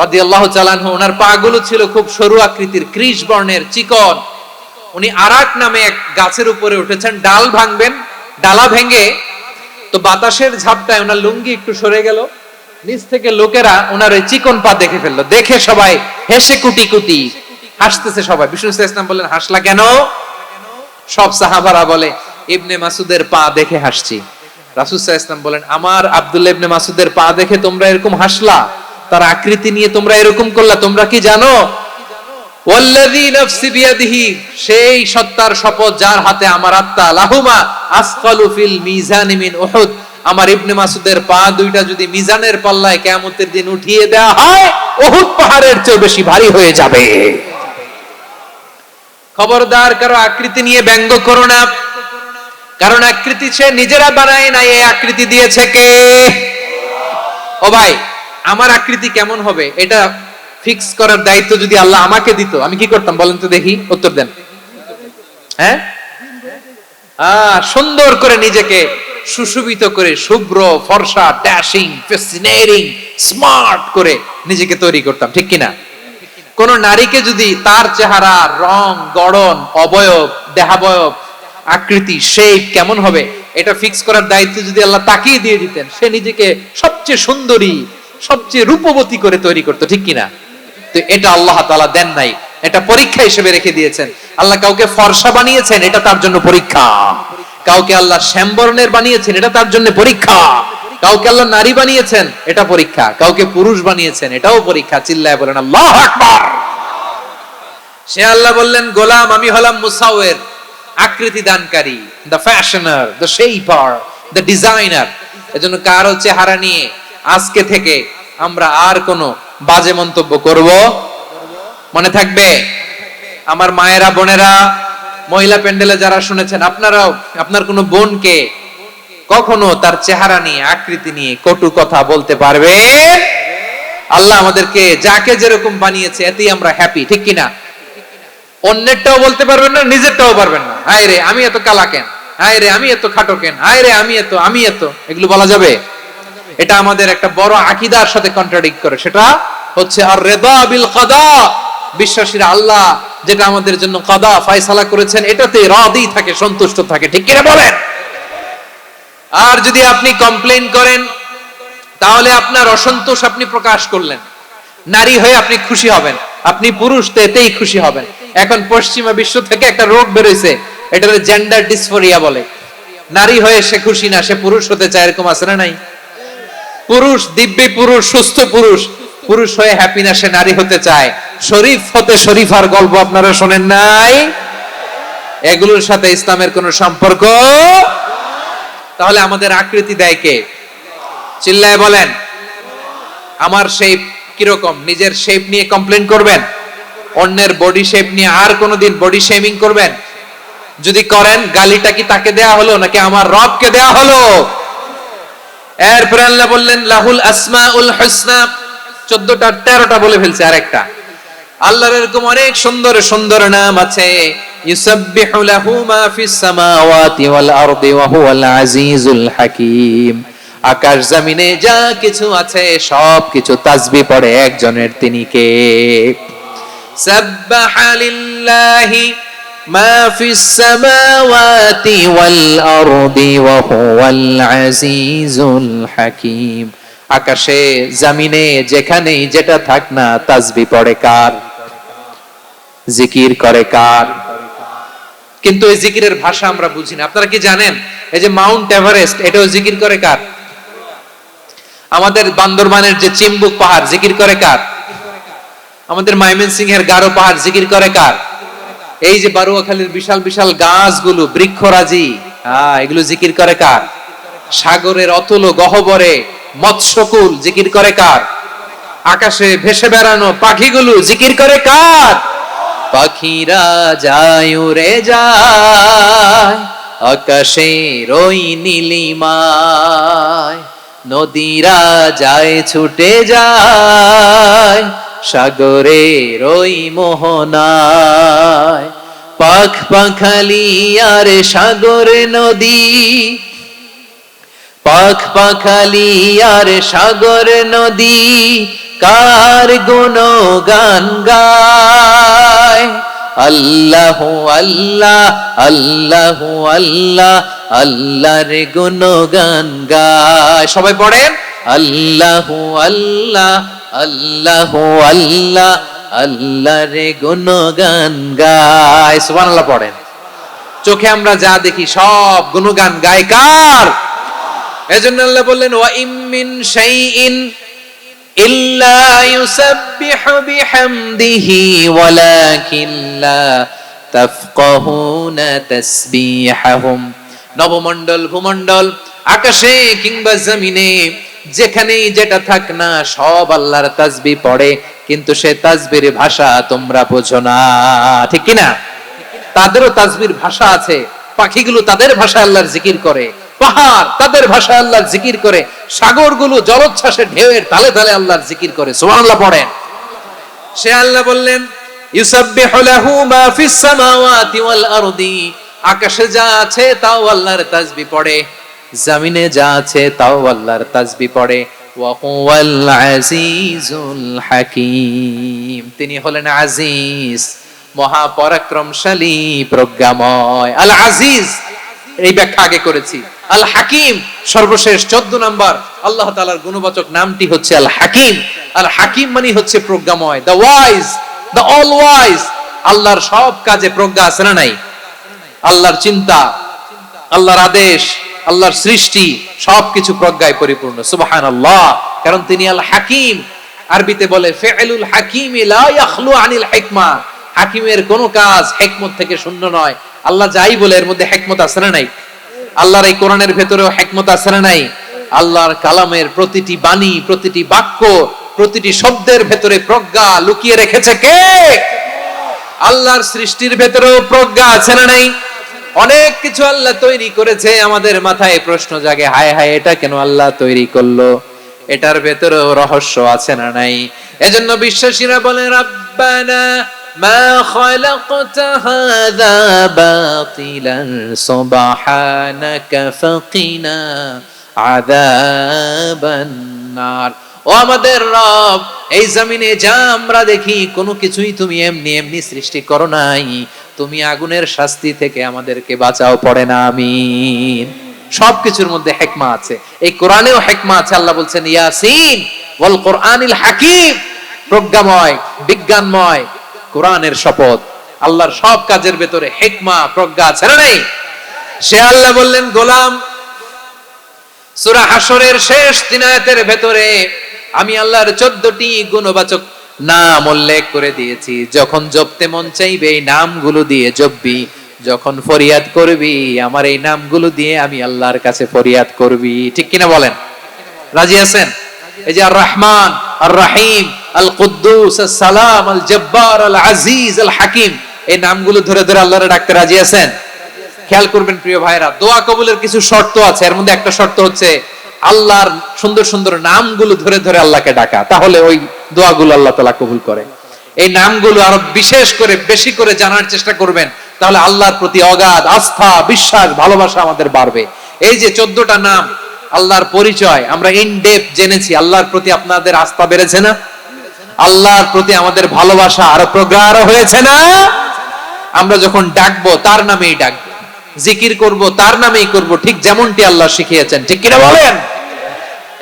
রাদিয়াল্লাহু তাআলা আনহু, ওনার পা গুলো ছিল খুব সরু আকৃতির, কৃষ বর্ণের, চিকন। উনি আরাক নামে এক গাছের উপরে উঠেছেন, ডাল ভাঙবেন, ডালা ভেঙে তো বাতাসের ঝাপটায় ওনার লুঙ্গি একটু সরে গেল, নিচ থেকে লোকেরা ওনার ওই চিকন পা দেখে ফেললো, দেখে সবাই হেসে কুটি কুটি হাসতেছে সবাই। বিষ্ণু সাল্লাল্লাহু আলাইহি ওয়াসাল্লাম বললেন, হাসলা কেন? সব সাহাবারা বলে, ইবনে মাসুদের পা দেখে হাসছি। রাসূল সাল্লাল্লাহু আলাইহি ওয়াসাল্লাম বলেন, আমার আব্দুল্লাহ ইবনে মাসুদের পা দেখে তোমরা এরকম হাসলা, তার আকৃতি নিয়ে তোমরা এরকম করলা, তোমরা কি জানো? ওয়াল্লাযী নাফসি বিয়াদিহি, সেই সত্তার শপথ যার হাতে আমার আত্মা, লাহুমা আসকালু ফিল মিজানি মিন উহুদ, আমার ইবনে মাসুদের পা দুইটা যদি মিজানের পাল্লায় কিয়ামতের দিন উঠিয়ে দেওয়া হয়, উহুদ পাহাড়ের চেয়ে বেশি ভারী হয়ে যাবে। খবরদার, কারো আকৃতি নিয়ে ব্যঙ্গ করো না, কারণ আকৃতি সে নিজেরা বানায় না, এই আকৃতি দিয়েছে কে? ও ভাই, আমার আকৃতি কেমন হবে এটা ফিক্স করার দায়িত্ব যদি আল্লাহ আমাকে দিত, আমি কি করতাম বলেন তো দেখি, উত্তর দেন। হ্যাঁ, সুন্দর করে নিজেকে সুশোভিত করে, শুভ্র, ফর্সা, ড্যাশিং, ফ্যাসিনেটিং, স্মার্ট করে নিজেকে তৈরি করতাম, ঠিক কিনা? কোন নারীকে যদি তার চেহারা, রং, গড়ন, অবয়ব, দেহাবয়ব, আকৃতি, শেপ কেমন হবে এটা ফিক্স করার দায়িত্ব যদি আল্লাহ তাকিয়ে দিয়ে দিতেন, সে নিজেকে সবচেয়ে সুন্দরী, সবচেয়ে রূপবতী করে তৈরি করতো, ঠিক কিনা? তো এটা আল্লাহ তাআলা দেন নাই, এটা পরীক্ষা হিসেবে রেখে দিয়েছেন। আল্লাহ কাউকে ফর্সা বানিয়েছেন, এটা তার জন্য পরীক্ষা। কাউকে আল্লাহ শ্যামবর্ণের বানিয়েছেন, এটা তার জন্য পরীক্ষা। কাউকে আল্লাহ নারী বানিয়েছেন, এটা পরীক্ষা। কাউকে পুরুষ বানিয়েছেন, এটাও পরীক্ষা। চিল্লায় বলেন আল্লাহু আকবার। সে আল্লাহ বললেন, গোলাম আমি হলাম মুসাওয়ির, আকৃতি দানকারী, the fashioner, the shaper, the designer. এজন্য কারো চেহারা নিয়ে আজকে থেকে আমরা আর কোনো বাজে মন্তব্য করব মনে থাকবে? আমার মায়েরা, বোনেরা, মহিলা প্যান্ডেলে যারা শুনেছেন, আপনারাও আপনার কোনো বোনকে কখনো তার চেহারা নিয়ে, আকৃতি নিয়ে কটু কথা বলতে পারবেন? আল্লাহ আমাদেরকে যাকে যেরকম বানিয়েছে এতেই আমরা হ্যাপি, ঠিক কিনা? অন্যেরটাও বলতে পারবেন না, নিজেরটাও পারবেন না। হায় রে আমি এত কালা কেন, হায় রে আমি এত খাটো কেন, হায় রে আমি এত, এগুলো বলা যাবে? এটা আমাদের একটা বড় আকীদার সাথে কন্ট্রাডিক্ট করে। সেটা হচ্ছে আর রিদা বিল কাদা, বিশ্বাসীরা আল্লাহ যেটা আমাদের জন্য কাদা ফয়সালা করেছেন এটাতে রাদি থাকে, সন্তুষ্ট থাকে, ঠিক কিনা বলেন? আর যদি আপনি কমপ্লেইন করেন তাহলে আপনার অসন্তোষ আপনি প্রকাশ করলেন। নারী হয়ে আপনি খুশি হবেন, আপনি পুরুষ তো এতেই খুশি হবেন। এখন পশ্চিমা বিশ্ব থেকে একটা রোগ বেরোইছে, এটাকে জেন্ডার ডিসফোরিয়া বলে। নারী হয়ে সে খুশি না, সে পুরুষ হতে চায়, এরকম আছে না নাই? পুরুষ, দিব্যি পুরুষ, সুস্থ পুরুষ, পুরুষ হয়ে হ্যাপি না, সে নারী হতে চায়। শরীফ হতে শরীফার গল্প আপনারা শোনেন নাই? এগুলোর সাথে ইসলামের কোনো সম্পর্ক? তাহলে আমাদের আকৃতি দেয় কে? চিল্লায় বলেন। আমার শেপ কিরকম, নিজের শেপ নিয়ে কমপ্লেন করবেন? অন্যের বডি শেপ নিয়ে আর কোনোদিন বডি শেমিং করবেন? যদি করেন, গালিটা কি তাকে দেয়া হলো নাকি আমার রবকে দেয়া হলো? এরপর আল্লাহ বললেন লাহুল আসমাউল হুসনা, 14টা 13টা বলে ফেলছে আরেকটা। আল্লাহর এরকম অনেক সুন্দর সুন্দর নাম আছে। ইউসাব্বিহু লাহু মা ফিস সামাওয়াতি ওয়াল আরদি ওয়া হুয়াল আজিজুল হাকীম। আকাশ জমিনে যা কিছু আছে সব কিছু তাসবিহ পড়ে একজনের, তিনি কে? সাব্বাহা লিল্লাহি মা ফিস সামাওয়াতি ওয়াল আরদি ওয়া হুয়াল আজিজুল হাকীম। আকাশে জমিনে যেখানেই যেটা থাক না, তাসবিহ পড়ে কার? জিকির করে কার? কিন্তু এই জিকিরের ভাষা আমরা বুঝি না। আপনারা কি জানেন এই যে মাউন্ট এভারেস্ট, এটাও জিকির করে কার? আমাদের বান্দরবানের যে চিম্বুক পাহাড়, জিকির করে কার? আমাদের ময়মনসিংহের গারো পাহাড়, জিকির করে কার? এই যে বারুয়াখালীর বিশাল বিশাল গাছগুলো, বৃক্ষরাজি, এগুলো জিকির করে কার? সাগরের অতল গহ্বরে মৎস্যকুল, জিকির করে কার? আকাশে ভেসে বেড়ানো পাখিগুলো, জিকির করে কার? পাখিরা যায় উড়ে যায়, আকাশের ওই নীলিমায় নদীরা যায় ছুটে যায় সাগরের ওই মোহনায় পাখ পাখালি আর সাগর নদী পাখ পাখালি আর সাগর নদী কার গুণগান গায় আল্লাহ আল্লাহ আল্লাহ আল্লাহ আল্লাহর গুণগান গায় সবাই পড়েন আল্লাহ আল্লাহ আল্লাহ আল্লাহ আল্লাহর গুণগান গায় সুবহানাল্লাহ পড়েন চোখে আমরা যা দেখি সব গুণগান গায় কার এজন্য আল্লাহ বললেন ওয়া ইম মিন শাইইন ইল্লা ইউসাব্বিহু বিহামদিহি ওয়ালাকিন লা তাফকাহুনা তাসবিহাহুম নবমণ্ডল ভূমণ্ডল আকাশে কিংবা জমিনে যেখানেই যেটা থাক না সব আল্লাহর তাসবিহ পড়ে কিন্তু সে তাসবির ভাষা তোমরা বোঝো না ঠিক কি না তাদেরও তাসবির ভাষা আছে পাখিগুলো তাদের ভাষা আল্লাহর জিকির করে পাহাড় তাদের ভাষা আল্লাহর জিকির করে সাগরগুলো জলোচ্ছ্বাসে ঢেউয়ের তালে তালে আল্লাহর জিকির করে সুবহানাল্লাহ পড়েন সে আল্লাহ বললেন ইউসাব্বিহু লাহু মা ফিস সামাওয়াতি ওয়াল আরদি আকাশে যা আছে তাও আল্লাহর তাসবিহ পড়ে জমিনে যা আছে তাও আল্লাহর তাসবিহ পড়ে ওয়া হুয়াল আজিজুল হাকীম তিনি হলেন আজিজ মহা পরাক্রমশালী প্রজ্ঞাময় আল আজিজ এই ব্যাখ্যা আগে করেছি আল হাকিম সর্বশেষ 14 নম্বর আল্লাহ তাআলার গুণবাচক নামটি হচ্ছে আল হাকিম আল হাকিম মানে হচ্ছে প্রজ্ঞাময় the wise the all wise আল্লাহর সব কাজে প্রজ্ঞা আছে না নাই আল্লাহর চিন্তা আল্লাহর আদেশ আল্লাহর সৃষ্টি সবকিছু প্রজ্ঞায় পরিপূর্ণ সুবহানাল্লাহ কারণ তিনি আল হাকিম আরবিতে বলে ফিআলুল হাকিম লা ইয়াখলু আনিল হিকমা হাকিমের কোন কাজ হিকমত থেকে শূন্য নয় আল্লাহ যাই বলে এর মধ্যে হিকমত আছে না নাই আল্লাহর এই কোরআনের ভেতরেও হিকমত আছে না নাই আল্লাহর কালামের প্রতিটি বাণী প্রতিটি বাক্য প্রতিটি শব্দের ভেতরে প্রজ্ঞা লুকিয়ে রেখেছে কে আল্লাহর সৃষ্টির ভেতরেও প্রজ্ঞা আছে না নাই অনেক কিছু আল্লাহ তৈরি করেছে আমাদের মাথায় প্রশ্ন জাগে হায় হায় এটা কেন আল্লাহ তৈরি করলো এটার ভেতরেও রহস্য আছে না নাই এজন্য বিশ্বাসীরা বলে রাব্বানা মা খালাকতা হাযা বাতিলান সুবহানাকা ফাকিনা আযাবান নার ও আমাদের রব এই জমিনে যা আমরা দেখি কোনো কিছুই তুমি এমনি এমনি সৃষ্টি করো নাই তুমি আগুনের শাস্তি থেকে আমাদেরকে বাঁচাও পড়ে না আমিন সবকিছুর মধ্যে হিকমা আছে এই কোরআনেও হিকমা আছে আল্লাহ বলছেন ইয়াসিন ওয়াল কোরআনিল হাকিম প্রজ্ঞাময় বিজ্ঞানময় কোরআনের শপথ আল্লাহর সব কাজের ভেতরে হিকমা প্রজ্ঞা আছে না নাই সে আল্লাহ বললেন গোলাম সূরা হাশরের শেষ 3 আয়াতের ভেতরে আমি আল্লাহর 14টি গুণবাচক নাম উল্লেখ করে দিয়েছি যখন জপতে মন চাইবে এই নামগুলো দিয়ে জপবি যখন ফরিয়াদ করবি আমার এই নামগুলো দিয়ে আমি আল্লাহর কাছে ফরিয়াদ করবি ঠিক কিনা বলেন রাজি আছেন এই যে আর রহমান আর রহিম আল কুদ্দুস আস সালাম আল জব্বার আল আজিজ আল হাকিম এই নামগুলো ধরে ধরে আল্লাহরে ডাকতে রাজি আছেন খেয়াল করবেন প্রিয় ভাইরা দোয়া কবুলের কিছু শর্ত আছে এর মধ্যে একটা শর্ত হচ্ছে আল্লাহর সুন্দর সুন্দর নামগুলো ধরে ধরে আল্লাহকে ডাকা তাহলে ওই দোয়াগুলো আল্লাহ তাআলা কবুল করে এই নামগুলো আরো বিশেষ করে বেশি করে জানার চেষ্টা করবেন তাহলে আল্লাহর প্রতি অগাধ আস্থা বিশ্বাস ভালোবাসা আমাদের বাড়বে এই যে 14টা নাম আল্লাহর পরিচয় আমরা ইন ডেপথ জেনেছি আল্লাহর প্রতি আপনাদের আস্থা বেড়েছে না আল্লাহর প্রতি আমাদের ভালোবাসা আরো প্রগাঢ় হয়েছে না আমরা যখন ডাকবো তার নামেই ডাকবো জিকির করব তার নামেই করব ঠিক যেমনটি আল্লাহ শিখিয়েছেন ঠিক কিনা বলেন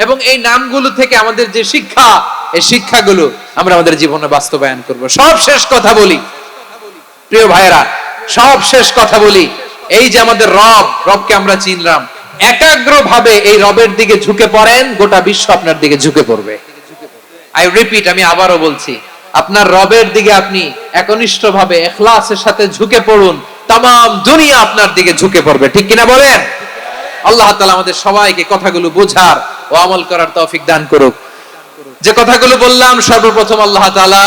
এবং এই নামগুলো থেকে আমাদের যে শিক্ষা এই শিক্ষাগুলো আমরা আমাদের জীবনে বাস্তবায়ন করব সব শেষ কথা বলি প্রিয় ভাইরা সব শেষ কথা বলি এই যে আমাদের রবকে আমরা চিনলাম একাগ্রভাবে এই রবের দিকে ঝুঁকে পড়েন গোটা বিশ্ব আপনার দিকে ঝুঁকে পড়বে আই রিপিট আমি আবারও বলছি আপনার রবের দিকে আপনি একনিষ্ঠভাবে ইখলাসের সাথে ঝুঁকে পড়ুন तमाम দুনিয়া আপনার দিকে ঝুঁকে পড়বে ঠিক কিনা বলেন আল্লাহ তাআলা আমাদের সবাইকে কথাগুলো বোঝার ও আমল করার তৌফিক দান করুক যে কথাগুলো বললাম সর্বপ্রথম আল্লাহ তাআলা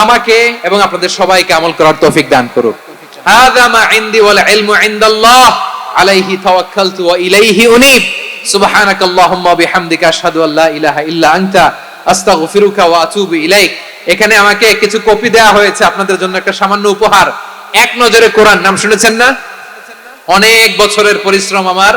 আমাকে এবং আপনাদের সবাইকে আমল করার তৌফিক দান করুক হাযা মা ইনদি ওয়াল ইলমু ইনদাল্লাহ আলাইহি তাওয়াক্কালতু ওয়া ইলাইহি উনীব সুবহানাকাল্লাহুম্মা ওয়া বিহামদিকা আশহাদু আল্লা ইলাহা ইল্লা আনতা আস্তাগফিরুকা ওয়া আতুবু ইলাইক। এখানে আমাকে কিছু কপি দেওয়া হয়েছে আপনাদের জন্য, একটা সামান্য উপহার। এক নজরে কোরআন নাম শুনেছেন না? অনেক বছরের পরিশ্রম আমার